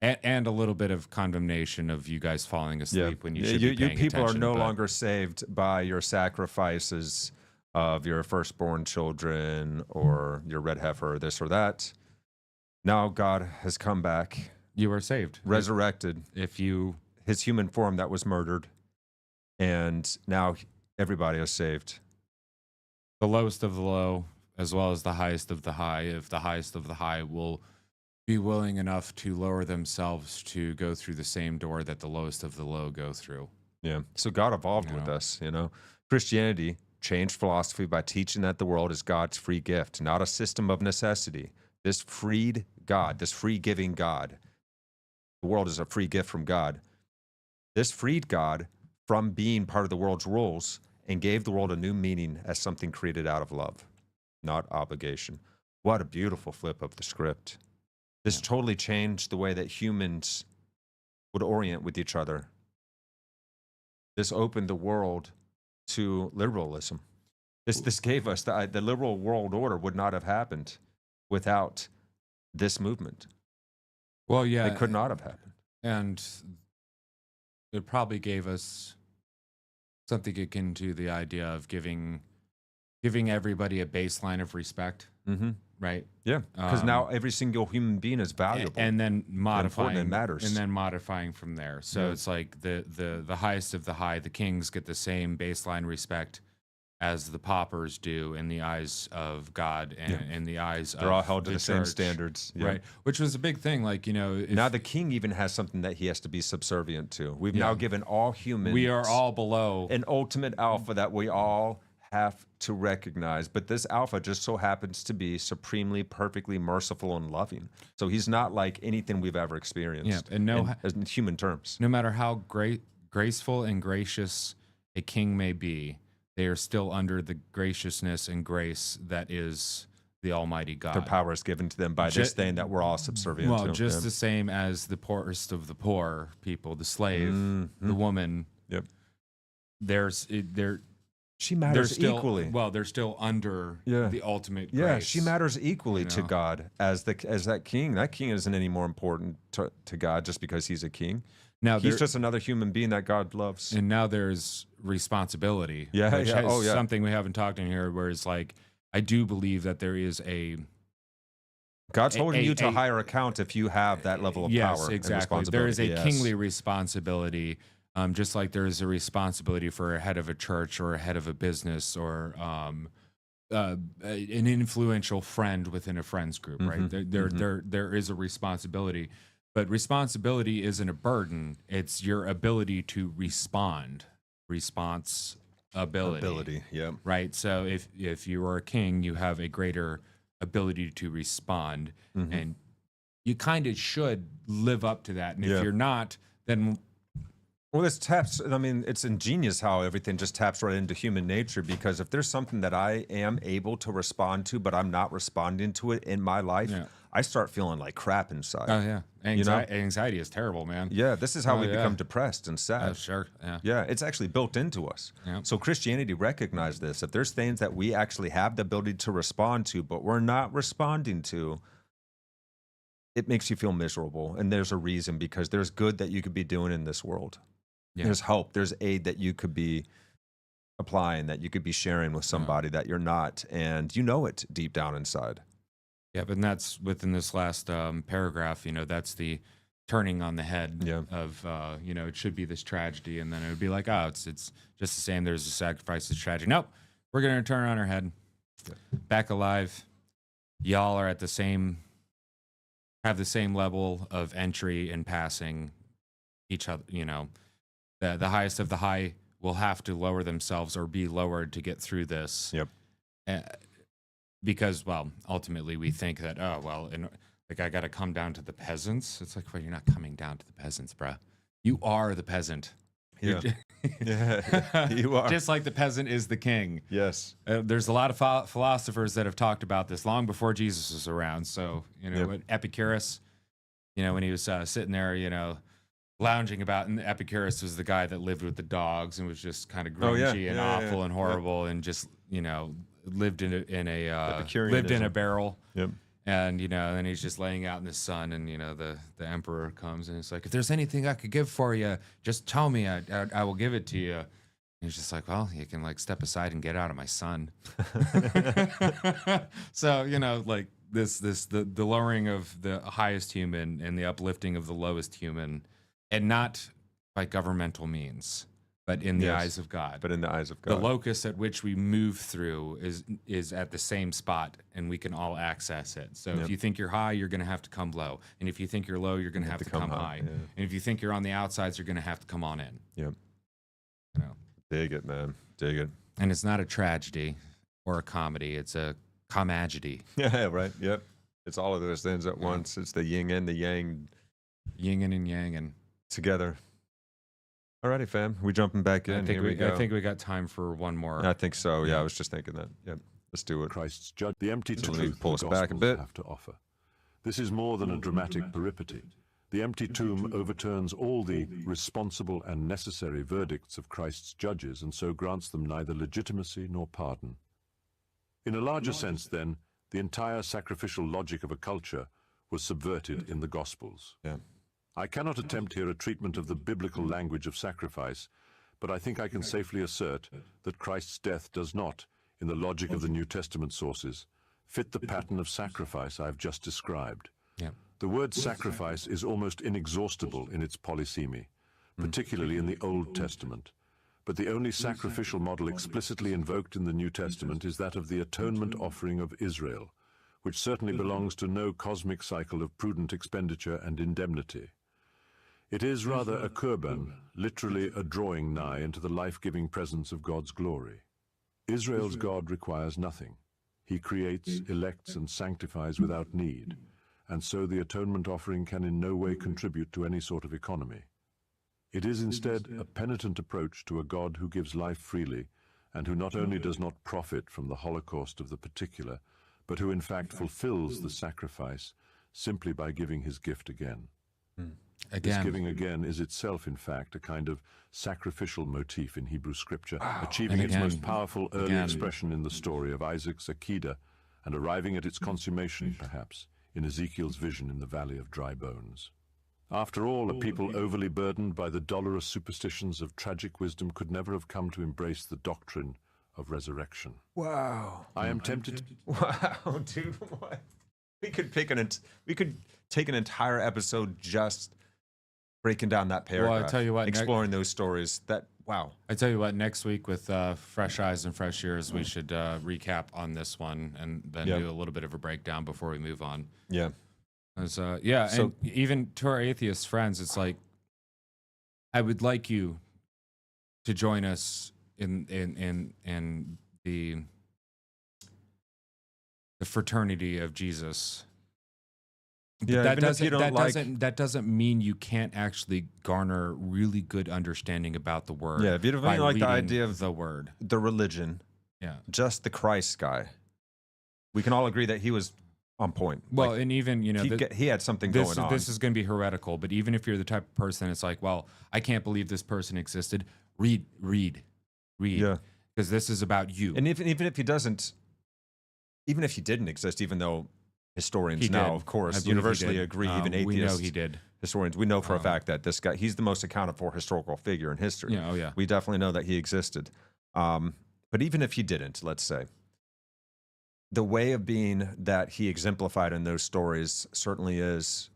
And a little bit of condemnation of you guys falling asleep when you should be paying you people attention, are no longer saved by your sacrifices of your firstborn children or your red heifer or this or that. Now God has come back. You are saved. Resurrected. His human form that was murdered. And now everybody is saved. The lowest of the low, as well as the highest of the high, if the highest of the high will be willing enough to lower themselves to go through the same door that the lowest of the low go through. Yeah. So God evolved with us, Christianity changed philosophy by teaching that the world is God's free gift, not a system of necessity. This freed God, this free-giving God. The world is a free gift from God. This freed God from being part of the world's rules and gave the world a new meaning as something created out of love, not obligation. What a beautiful flip of the script. This totally changed the way that humans would orient with each other. This opened the world to liberalism. This gave us the liberal world order would not have happened without this movement. Well, yeah. It could not have happened. And it probably gave us something akin to the idea of giving everybody a baseline of respect. Mm-hmm. Right. Yeah. Because now every single human being is valuable. And then modifying and matters. And then modifying from there. So it's like the highest of the high, the kings get the same baseline respect as the paupers do in the eyes of God and in the eyes They're all held to the church, same standards. Yeah. Right. Which was a big thing. Like, now the king even has something that he has to be subservient to. We've now given all humans. We are all below an ultimate alpha that we all have to recognize, but this alpha just so happens to be supremely, perfectly merciful and loving. So he's not like anything we've ever experienced. Yeah, and in human terms. No matter how graceful and gracious a king may be, they are still under the graciousness and grace that is the Almighty God. Their power is given to them by this thing that we're all subservient to. Well, just the same as the poorest of the poor people, the slave, the woman. Yep. She matters equally. Well, they're still under the ultimate grace. Yeah, she matters equally to God as that king. That king isn't any more important to God just because he's a king. Now he's just another human being that God loves. And now there's responsibility. Something we haven't talked in here, where it's like, I do believe that there is God's holding you to a higher account if you have that level of power. Yes, exactly. There is a kingly responsibility Just like there is a responsibility for a head of a church or a head of a business or an influential friend within a friends group, right? There is a responsibility, but responsibility isn't a burden. It's your ability to respond. Ability, yeah. right? So if you are a king, you have a greater ability to respond, and you kind of should live up to that. And if you're not, then well, this taps, I mean, it's ingenious how everything just taps right into human nature, because if there's something that I am able to respond to, but I'm not responding to it in my life, I start feeling like crap inside. Oh yeah, anxiety is terrible, man. Yeah, this is how we become depressed and sad. Sure. Yeah, it's actually built into us. So Christianity recognized this. If there's things that we actually have the ability to respond to, but we're not responding to, it makes you feel miserable. And there's a reason, because there's good that you could be doing in this world. There's help, there's aid that you could be applying, that you could be sharing with somebody that you're not, and you know it deep down inside. Yeah, but that's within this last paragraph, that's the turning on the head of, it should be this tragedy, and then it would be like, oh, it's just the same, there's a sacrifice, it's tragedy. Nope, we're going to turn on our head, back alive. Y'all are at the same, have the same level of entry and passing each other, The highest of the high will have to lower themselves or be lowered to get through this. Because, well, ultimately we think that, I got to come down to the peasants. It's like, well, you're not coming down to the peasants, bruh. You are the peasant. You are. Just like the peasant is the king. Yes. There's a lot of philosophers that have talked about this long before Jesus was around. So, Epicurus, when he was sitting there, lounging about, and Epicurus was the guy that lived with the dogs and was just kind of grungy and awful and horrible and just lived in a barrel. And and he's just laying out in the sun, and the emperor comes and it's like, if there's anything I could give for you, just tell me, I will give it to you. And he's just like, well, you can step aside and get out of my sun. So the lowering of the highest human and the uplifting of the lowest human. And not by governmental means, but in the eyes of God. But in the eyes of God. The locus at which we move through is at the same spot, and we can all access it. So if you think you're high, you're going to have to come low. And if you think you're low, you're going to have to come high. Yeah. And if you think you're on the outsides, you're going to have to come on in. Yep. Dig it, man. Dig it. And it's not a tragedy or a comedy. It's a comagedy. Yeah, right. Yep. It's all of those things at once. It's the yin and the yang. Yin and yang and together. Alrighty, fam. We jumping back in. I think we got time for one more. I think so. Yeah, I was just thinking that. Yep. Let's do it. Christ's judge, the empty So truth let me pull us the back a Gospels bit. have to offer. This is more than a dramatic peripety. The empty tomb overturns all the responsible and necessary verdicts of Christ's judges, and so grants them neither legitimacy nor pardon. In a larger sense, then, the entire sacrificial logic of a culture was subverted in the Gospels. Yeah. I cannot attempt here a treatment of the biblical language of sacrifice, but I think I can safely assert that Christ's death does not, in the logic of the New Testament sources, fit the pattern of sacrifice I have just described. Yeah. The word sacrifice is almost inexhaustible in its polysemy, particularly in the Old Testament. But the only sacrificial model explicitly invoked in the New Testament is that of the atonement offering of Israel, which certainly belongs to no cosmic cycle of prudent expenditure and indemnity. It is rather a kurban, literally a drawing nigh into the life-giving presence of God's glory. Israel's God requires nothing. He creates, elects, and sanctifies without need, and so the atonement offering can in no way contribute to any sort of economy. It is instead a penitent approach to a God who gives life freely, and who not only does not profit from the holocaust of the particular, but who in fact fulfills the sacrifice simply by giving his gift again. This giving again is itself, in fact, a kind of sacrificial motif in Hebrew scripture, achieving its most powerful early expression in the story of Isaac's Akedah, and arriving at its consummation, perhaps, in Ezekiel's vision in the Valley of Dry Bones. After all, a people overly burdened by the dolorous superstitions of tragic wisdom could never have come to embrace the doctrine of resurrection. Wow. I am tempted. Wow, dude. What? We could take an entire episode just breaking down that paragraph. Well, I tell you what, exploring those stories. That wow. I tell you what, next week with fresh eyes and fresh ears, we should recap on this one and then do a little bit of a breakdown before we move on. Yeah. So, and So- even to our atheist friends, it's like, I would like you to join us in the fraternity of Jesus. Yeah, That even if you that doesn't mean you can't actually garner really good understanding about the word. Yeah, if you don't by like the reading idea of the word, the religion, yeah. just the Christ guy, we can all agree that he was on point. Well, Like, and even he had something going on. This is going to be heretical, but even if you're the type of person, it's like, well, I can't believe this person existed. Read, Yeah. because this is about you. And even if he doesn't, even if he didn't exist, even though historians He now, did. of I course, believe he universally did. agree, even We know atheists, he did. historians, we know for a fact that this guy, he's the most accounted for historical figure in history. Yeah, oh yeah. We definitely know that he existed. But even if he didn't, let's say, the way of being that he exemplified in those stories certainly is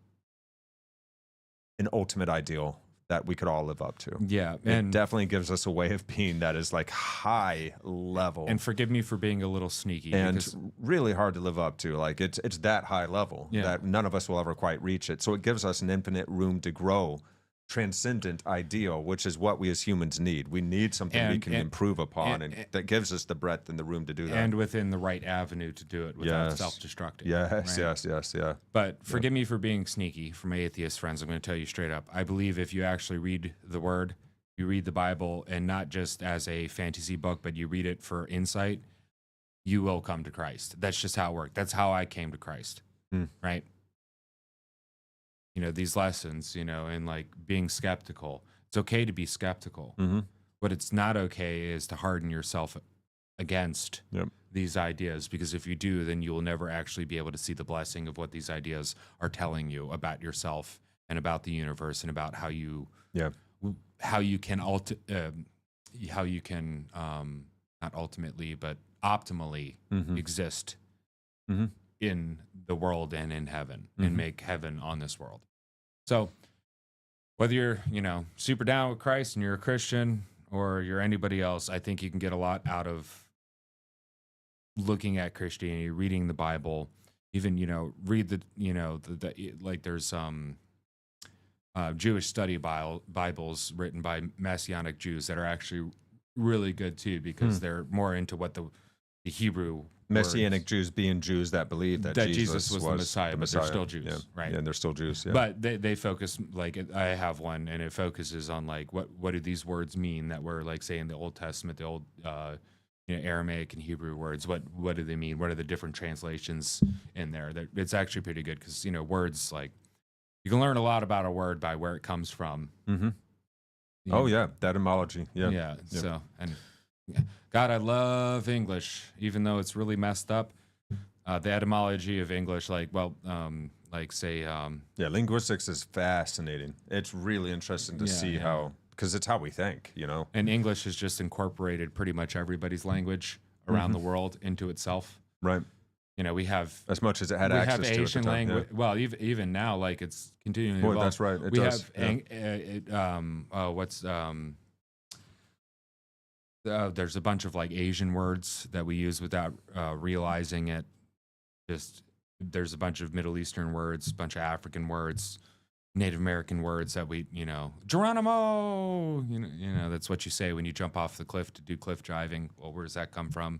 an ultimate ideal that we could all live up to. Yeah, It and definitely gives us a way of being that is like high level and forgive me for being a little sneaky, and because really hard to live up to. Like it's that high level that none of us will ever quite reach it. So it gives us an infinite room to grow, transcendent ideal, which is what we as humans need. We need something we can improve upon, and that gives us the breadth and the room to do that. and within the right avenue to do it without Yes. self-destructing. Yes, right? yeah. But forgive me for being sneaky from my atheist friends. I'm going to tell you straight up. I believe if you actually read the word, you read the Bible, and not just as a fantasy book, but you read it for insight, you will come to Christ. That's just how it worked. That's how I came to Christ, right? You know, these lessons, and like being skeptical. It's okay to be skeptical. What it's not okay is to harden yourself against these ideas, because if you do, then you will never actually be able to see the blessing of what these ideas are telling you about yourself and about the universe and about how you can not ultimately but optimally exist in the world and in heaven and make heaven on this world. So whether you're super down with Christ and you're a Christian or you're anybody else, I think you can get a lot out of looking at Christianity, reading the Bible, even read the there's Jewish study Bibles written by Messianic Jews that are actually really good too, because they're more into what the Hebrew Messianic words, Jews being Jews that believe that Jesus was the Messiah, but they're still Jews, right? Yeah, and they're still Jews. Yeah. But they focus, like, I have one, and it focuses on like what do these words mean that were, like, say in the Old Testament, the old Aramaic and Hebrew words. What do they mean? What are the different translations in there? It's actually pretty good, because words, like, you can learn a lot about a word by where it comes from. Oh yeah, that etymology. Yeah. So, and God, I love English, even though it's really messed up. The etymology of English, linguistics is fascinating. It's really interesting to see how, because it's how we think, And English has just incorporated pretty much everybody's language around the world into itself. Right. We have, as much as it had access to Asian at the time, language. Yeah. Well, even now, like, it's continuing to Boy, evolve. that's right. It we does. have there's a bunch of, like, Asian words that we use without realizing it. Just there's a bunch of Middle Eastern words, a bunch of African words, Native American words that we, Geronimo, that's what you say when you jump off the cliff to do cliff driving. Well, where does that come from?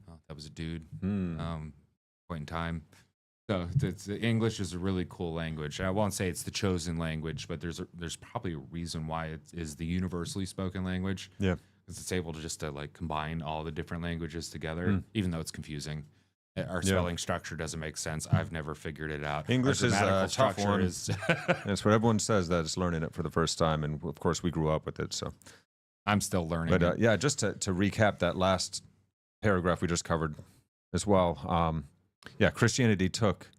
Oh, that was a dude. Point in time. So English is a really cool language. I won't say it's the chosen language, but there's probably a reason why it is the universally spoken language. Yeah. Because it's able to like combine all the different languages together, even though it's confusing. Our spelling structure doesn't make sense. I've never figured it out. English is a tough one. Is That's what everyone says, that it's learning it for the first time, and of course we grew up with it. So I'm still learning. But just to recap that last paragraph we just covered as well. Christianity took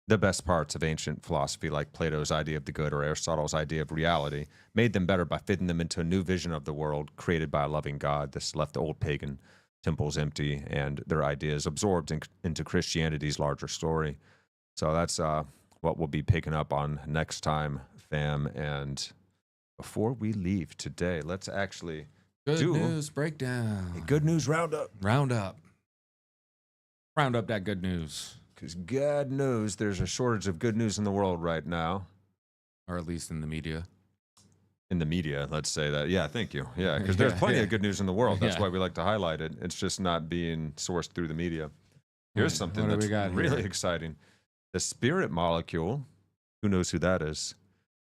the best parts of ancient philosophy, like Plato's idea of the good or Aristotle's idea of reality, made them better by fitting them into a new vision of the world created by a loving God. This left the old pagan temples empty and their ideas absorbed into Christianity's larger story. So that's what we'll be picking up on next time, fam. And before we leave today, let's actually Good do news breakdown. a good news roundup. Round up that good news. Because God knows there's a shortage of good news in the world right now. Or at least in the media. In the media, let's say that. Yeah, thank you. Yeah, because there's plenty of good news in the world. That's Yeah. why we like to highlight it. It's just not being sourced through the media. Here's Right, something what do that's we got really here? exciting. The spirit molecule, who knows who that is,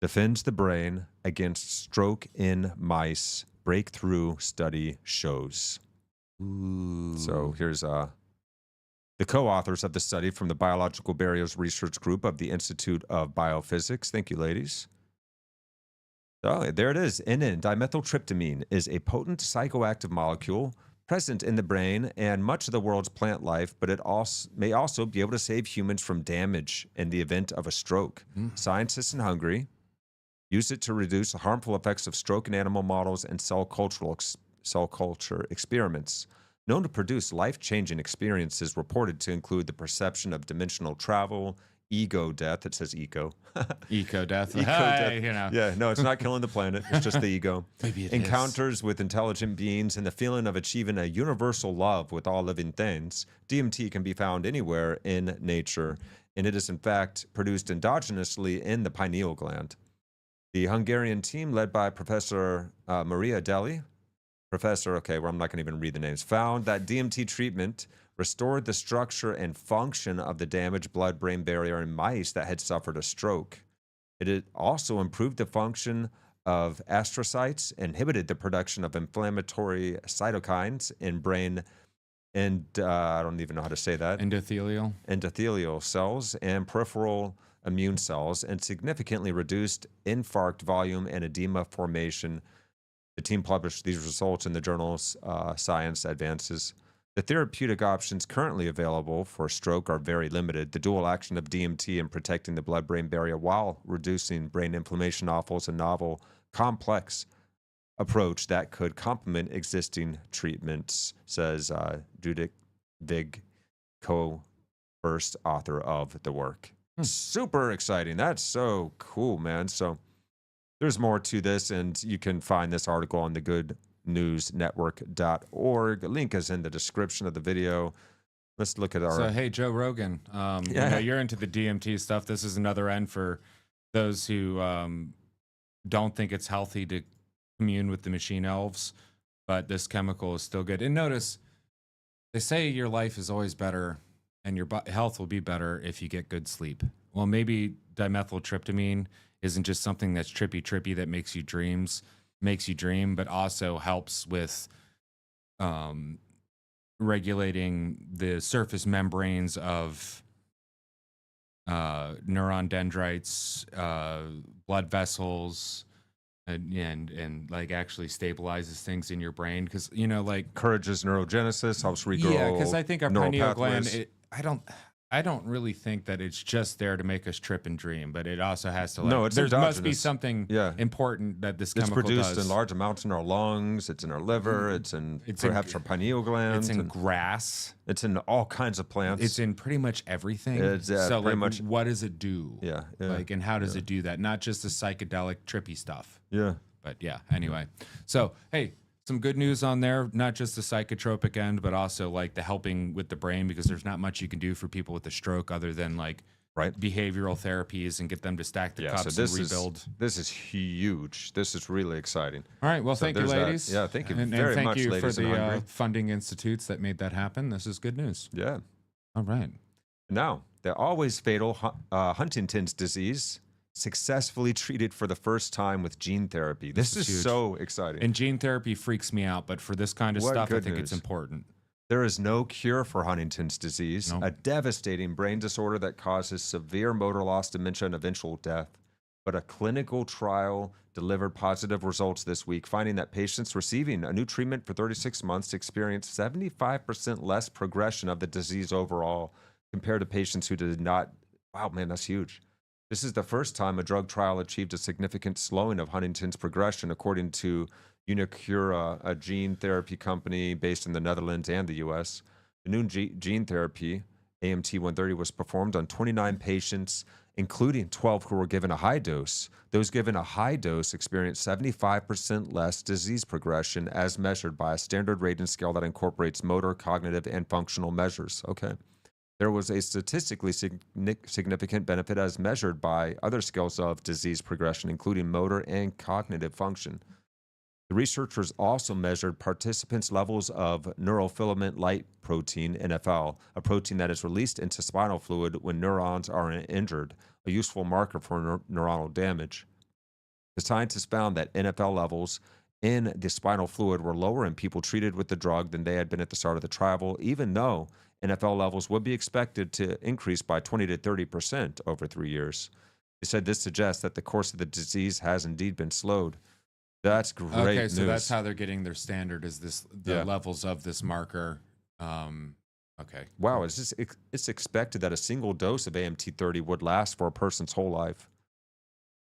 defends the brain against stroke in mice. Breakthrough study shows. Ooh. So here's the co-authors of the study from the Biological Barriers Research Group of the Institute of Biophysics. Thank you, ladies. Oh, there it is. NN, dimethyltryptamine, is a potent psychoactive molecule present in the brain and much of the world's plant life, but it may also be able to save humans from damage in the event of a stroke. Scientists in Hungary use it to reduce the harmful effects of stroke in animal models and cell culture experiments. Known to produce life-changing experiences reported to include the perception of dimensional travel, ego death. It says eco. Eco death. Eco Hey, death. you know. Yeah, no, it's not killing the planet. It's just the ego. Maybe it is. Encounters with intelligent beings and the feeling of achieving a universal love with all living things. DMT can be found anywhere in nature, and it is in fact produced endogenously in the pineal gland. The Hungarian team, led by Professor Maria Deli, I'm not going to even read the names, found that DMT treatment restored the structure and function of the damaged blood-brain barrier in mice that had suffered a stroke. It had also improved the function of astrocytes, inhibited the production of inflammatory cytokines in brain, and I don't even know how to say that, endothelial cells and peripheral immune cells, and significantly reduced infarct volume and edema formation. The team published these results in the journals Science Advances. The therapeutic options currently available for stroke are very limited. The dual action of DMT in protecting the blood-brain barrier while reducing brain inflammation offers a novel, complex approach that could complement existing treatments, says Judith Vig, co-first author of the work. Super exciting. That's so cool, man. So there's more to this, and you can find this article on the goodnewsnetwork.org. Link is in the description of the video. Let's look at our... So, hey, Joe Rogan, you know, you're into the DMT stuff. This is another end for those who don't think it's healthy to commune with the machine elves, but this chemical is still good. And notice, they say your life is always better and your health will be better if you get good sleep. Well, maybe dimethyltryptamine isn't just something that's trippy that makes you dream, but also helps with regulating the surface membranes of neuron dendrites, blood vessels, and like actually stabilizes things in your brain, because like encourages neurogenesis, helps regrow. Yeah, because I think our neural pineal pathways. gland. I don't really think that it's just there to make us trip and dream, but it also has to. No, it's there must be endogenous. something important that this It's chemical produced does. in large amounts in our lungs. It's in our liver. It's perhaps our pineal gland. It's in grass. It's in all kinds of plants. It's in pretty much everything. It's, so pretty like, much. what does it do? Yeah. Like, and how does it do that? Not just the psychedelic trippy stuff. Yeah. But yeah, anyway. So, hey, some good news on there, not just the psychotropic end, but also like the helping with the brain, because there's not much you can do for people with a stroke other than like behavioral therapies and get them to stack the cups and rebuild. This is huge. This is really exciting. All right. Well, So thank you, there's that. ladies. Yeah, thank you and very thank much, you ladies for in the Hungary. funding institutes that made that happen. This is good news. Yeah. All right. Now, the always fatal Huntington's disease successfully treated for the first time with gene therapy. This is huge. so exciting. And gene therapy freaks me out, but for this kind of What stuff, I good think it's news. important. There is no cure for Huntington's disease, Nope. a devastating brain disorder that causes severe motor loss, dementia, and eventual death. But a clinical trial delivered positive results this week, finding that patients receiving a new treatment for 36 months experienced 75% less progression of the disease overall compared to patients who did not. Wow, man, that's huge. This is the first time a drug trial achieved a significant slowing of Huntington's progression, according to Unicura, a gene therapy company based in the Netherlands and the U.S. The new gene therapy, AMT-130, was performed on 29 patients including 12 who were given a high dose. Those given a high dose experienced 75% less disease progression as measured by a standard rating scale that incorporates motor, cognitive, and functional measures. Okay. There was a statistically significant benefit as measured by other scales of disease progression, including motor and cognitive function. The researchers also measured participants' levels of neurofilament light protein, NFL, a protein that is released into spinal fluid when neurons are injured, a useful marker for neuronal damage. The scientists found that NFL levels in the spinal fluid were lower in people treated with the drug than they had been at the start of the trial, even though NFL levels would be expected to increase by 20 to 30% over 3 years. They said this suggests that the course of the disease has indeed been slowed. That's great Okay, so news. that's how they're getting their standard is the levels of this marker. Okay. Wow, it's expected that a single dose of AMT30 would last for a person's whole life.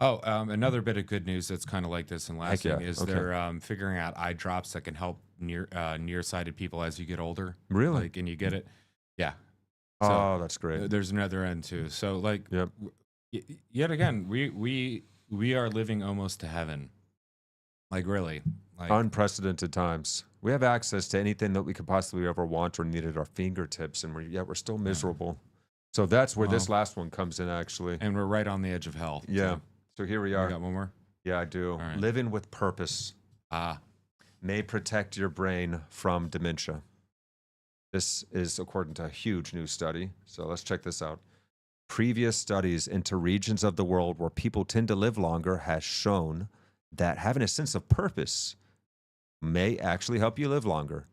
Oh, another bit of good news that's kind of like this and lasting is okay. they're figuring out eye drops that can help nearsighted people as you get older. Really? Like, and you get it. Yeah. Oh, that's great. There's another end too. So like, Yep. Yet again, we are living almost to heaven. Like really, like Unprecedented times. We have access to anything that we could possibly ever want or need at our fingertips, and we're still miserable. So that's where this last one comes in, actually. and we're right on the edge of hell. Yeah. So here we You are. got one more? Yeah, I do. right. Living with purpose Ah, may protect your brain from dementia. This is according to a huge new study. So let's check this out. Previous studies into regions of the world where people tend to live longer has shown that having a sense of purpose may actually help you live longer.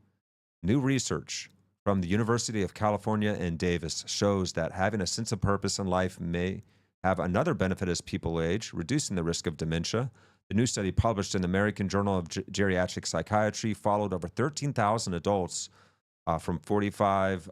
New research from the University of California in Davis shows that having a sense of purpose in life may have another benefit as people age, reducing the risk of dementia. The new study published in the American Journal of Geriatric Psychiatry followed over 13,000 adults from 45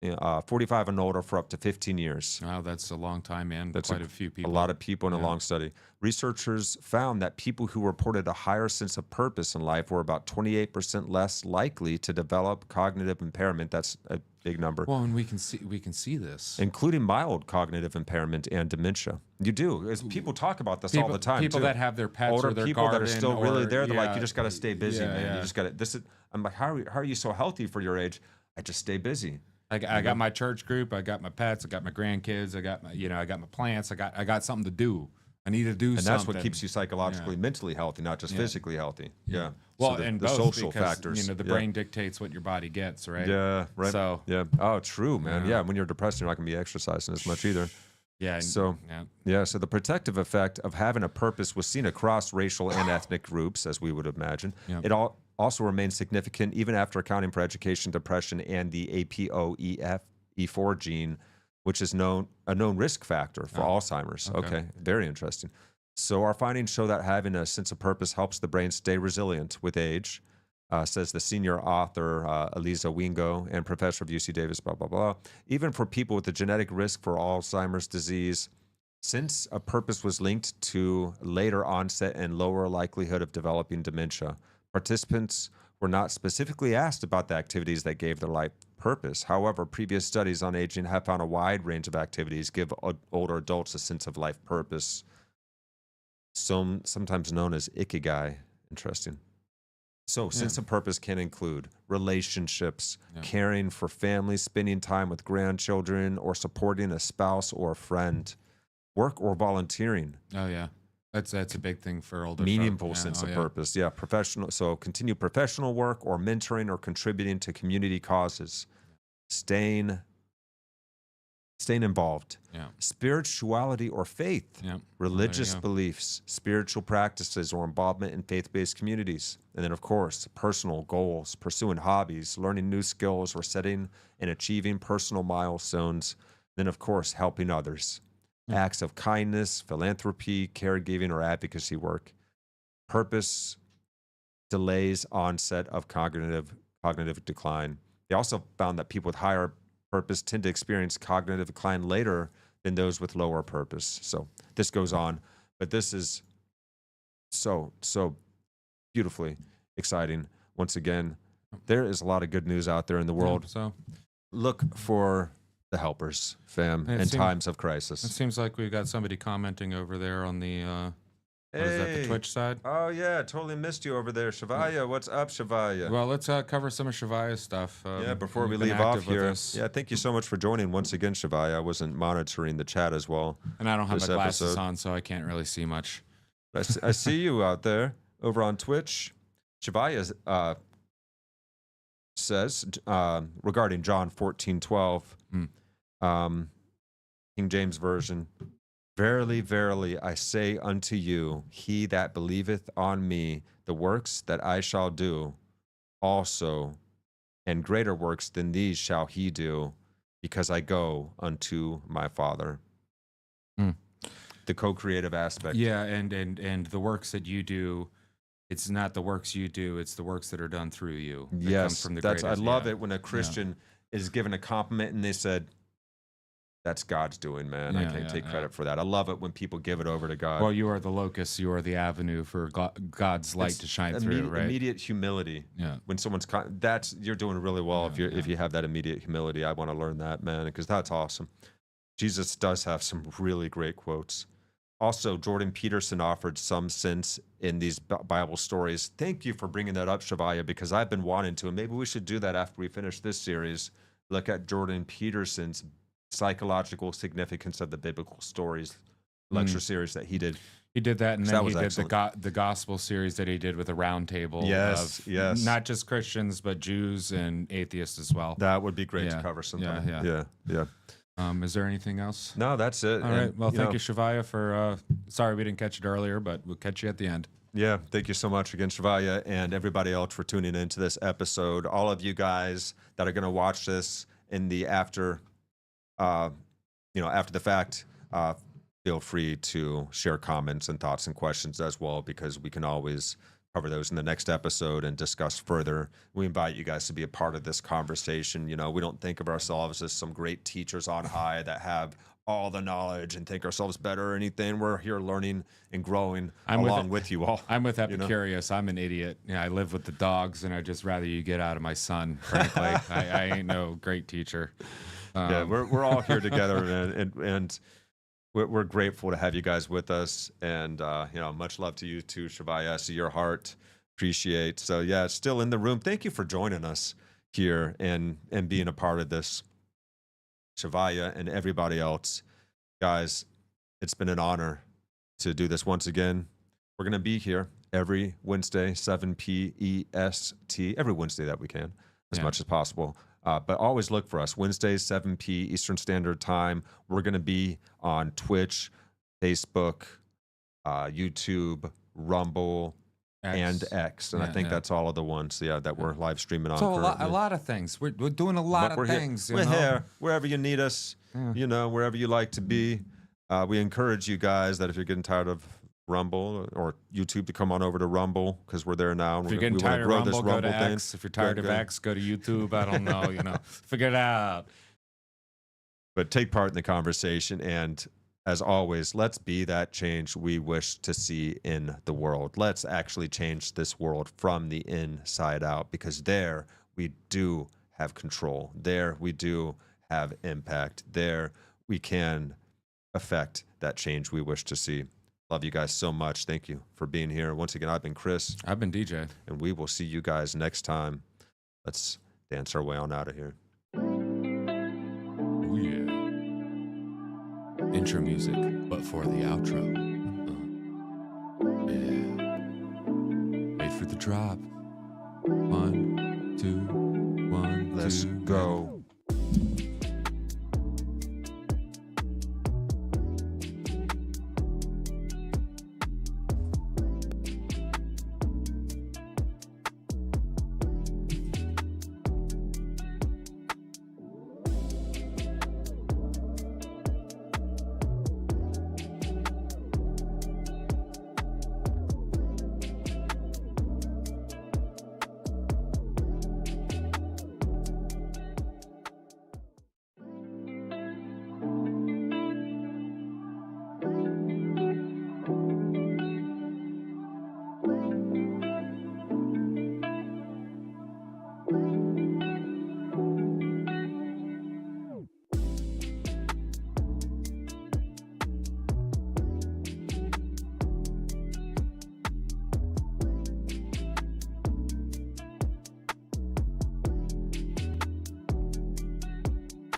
and older for up to 15 years. wow, that's a long time, man. That's quite a few people. A lot of people in a long study. Researchers found that people who reported a higher sense of purpose in life were about 28% less likely to develop cognitive impairment. That's a big number. Well, and we can see this. Including mild cognitive impairment and dementia. You do. As people talk about this all the time. People too. that have their pets Older or their people garden that are still really there. They're like, yeah, you just got to stay busy, man. yeah. You just got to. This is. I'm like, how are you so healthy for your age? I just stay busy. I got my church group. I got my pets. I got my grandkids. I got my plants. I got something to do. I need to do something. And that's what keeps you psychologically, mentally healthy, not just physically healthy. Yeah. Well, So and the both, social because, factors. the brain dictates what your body gets, right? Yeah. Right. So Oh, true, man. Yeah. When you're depressed, you're not going to be exercising as much either. yeah. So So the protective effect of having a purpose was seen across racial and ethnic groups, as we would imagine. Yep. It also remains significant even after accounting for education, depression, and the APOE4 gene, which is a known risk factor for Alzheimer's. Okay, very interesting. So our findings show that having a sense of purpose helps the brain stay resilient with age, says the senior author, Eliza Wingo, and professor of UC Davis, blah, blah, blah. Even for people with a genetic risk for Alzheimer's disease, since a purpose was linked to later onset and lower likelihood of developing dementia, participants were not specifically asked about the activities that gave their life purpose. However, previous studies on aging have found a wide range of activities give older adults a sense of life purpose, sometimes known as ikigai. Interesting. So, sense of purpose can include relationships, caring for family, spending time with grandchildren, or supporting a spouse or a friend, work or volunteering. Oh yeah, that's a big thing for older. Meaningful sense of purpose. Yeah, professional. So, continue professional work or mentoring or contributing to community causes, staying involved. Yeah. Spirituality or faith, Yeah. religious beliefs, spiritual practices, or involvement in faith-based communities. And then, of course, personal goals, pursuing hobbies, learning new skills, or setting and achieving personal milestones. Then, of course, helping others. Acts of kindness, philanthropy, caregiving, or advocacy work. Purpose delays onset of cognitive decline. They also found that people with higher purpose tend to experience cognitive decline later than those with lower purpose. So this goes on, but this is so beautifully exciting. Once again, there is a lot of good news out there in the world. So Look for the helpers, fam, It in seem- times of It crisis. seems like we've got somebody commenting over there on the what is that, the Hey. Twitch side? Oh yeah, totally missed you over there, Shavaya. What's up, Shavaya? Well, let's cover some of Shavaya's stuff. Yeah, before we you've been leave off active with here. us. Yeah, thank you so much for joining once again, Shavaya. I wasn't monitoring the chat as well. And I don't have my this glasses episode. on, so I can't really see much. I see you out there over on Twitch. Shavaya says regarding John 14:12, King James Version, "Verily, verily, I say unto you, he that believeth on me, the works that I shall do also, and greater works than these shall he do, because I go unto my Father." The co-creative aspect. Yeah, and the works that you do, it's not the works you do, it's the works that are done through you. That come Yes, from the I greatest- love yeah. it when a Christian is given a compliment and they said, "That's God's doing, man. I Yeah, can't yeah, take yeah. credit for that." I love it when people give it over to God. Well, you are the locus, you are the avenue for God's light It's to shine through, right? Immediate humility. Yeah. When someone's you're doing really well if you have that immediate humility. I want to learn that, man, because that's awesome. Jesus does have some really great quotes. Also, Jordan Peterson offered some sense in these Bible stories. Thank you for bringing that up, Shavaya, because I've been wanting to, and maybe we should do that after we finish this series. Look at Jordan Peterson's psychological significance of the biblical stories lecture series that he did. He did that, and So then that he was did the gospel series that he did with a round table Yes, of yes. not just Christians, but Jews and atheists as well. That would be great to Yeah, cover sometime. yeah. Yeah. Is there anything else? No, that's it. All right. Well, thank you, Shavaya, for sorry we didn't catch it earlier, but we'll catch you at the end. Yeah, thank you so much again, Shavaya, and everybody else for tuning into this episode. All of you guys that are going to watch this in the after the fact, feel free to share comments and thoughts and questions as well, because we can always cover those in the next episode and discuss further. We invite you guys to be a part of this conversation. You know, we don't think of ourselves as some great teachers on high that have all the knowledge and think ourselves better or anything. We're here learning and growing along with you all. I'm with Epicurus. I'm an idiot. Yeah, I live with the dogs, and I'd just rather you get out of my son. Frankly, I ain't no great teacher. Yeah, we're all here together, man, and we're grateful to have you guys with us. And much love to you too, Shavaya. I see your heart. Appreciate. So yeah, still in the room. Thank you for joining us here and being a part of this. Shavaya and everybody else, guys, it's been an honor to do this once again. We're going to be here every Wednesday, 7 p.e.s.t., every Wednesday that we can, as much as possible. But always look for us. Wednesdays, 7 p. Eastern Standard Time. We're going to be on Twitch, Facebook, YouTube, Rumble, and X. And I think that's all of the ones that we're live streaming on. So currently. a lot of things. We're doing a lot of things. We're here wherever you need us, wherever you like to be. We encourage you guys that if you're getting tired of Rumble or YouTube, to come on over to Rumble, because we're there now. If you're getting tired of Rumble, go to X. If you're tired of X, go to YouTube. I don't know, figure it out. But take part in the conversation, and as always, let's be that change we wish to see in the world. Let's actually change this world from the inside out, because there we do have control. There we do have impact. There we can affect that change we wish to see. Love you guys so much. Thank you for being here. Once again, I've been Chris. I've been DJ. And we will see you guys next time. Let's dance our way on out of here. Oh, yeah. Intro music, but for the outro. Yeah. Wait for the drop. 1, 2, 1, Let's 2, go.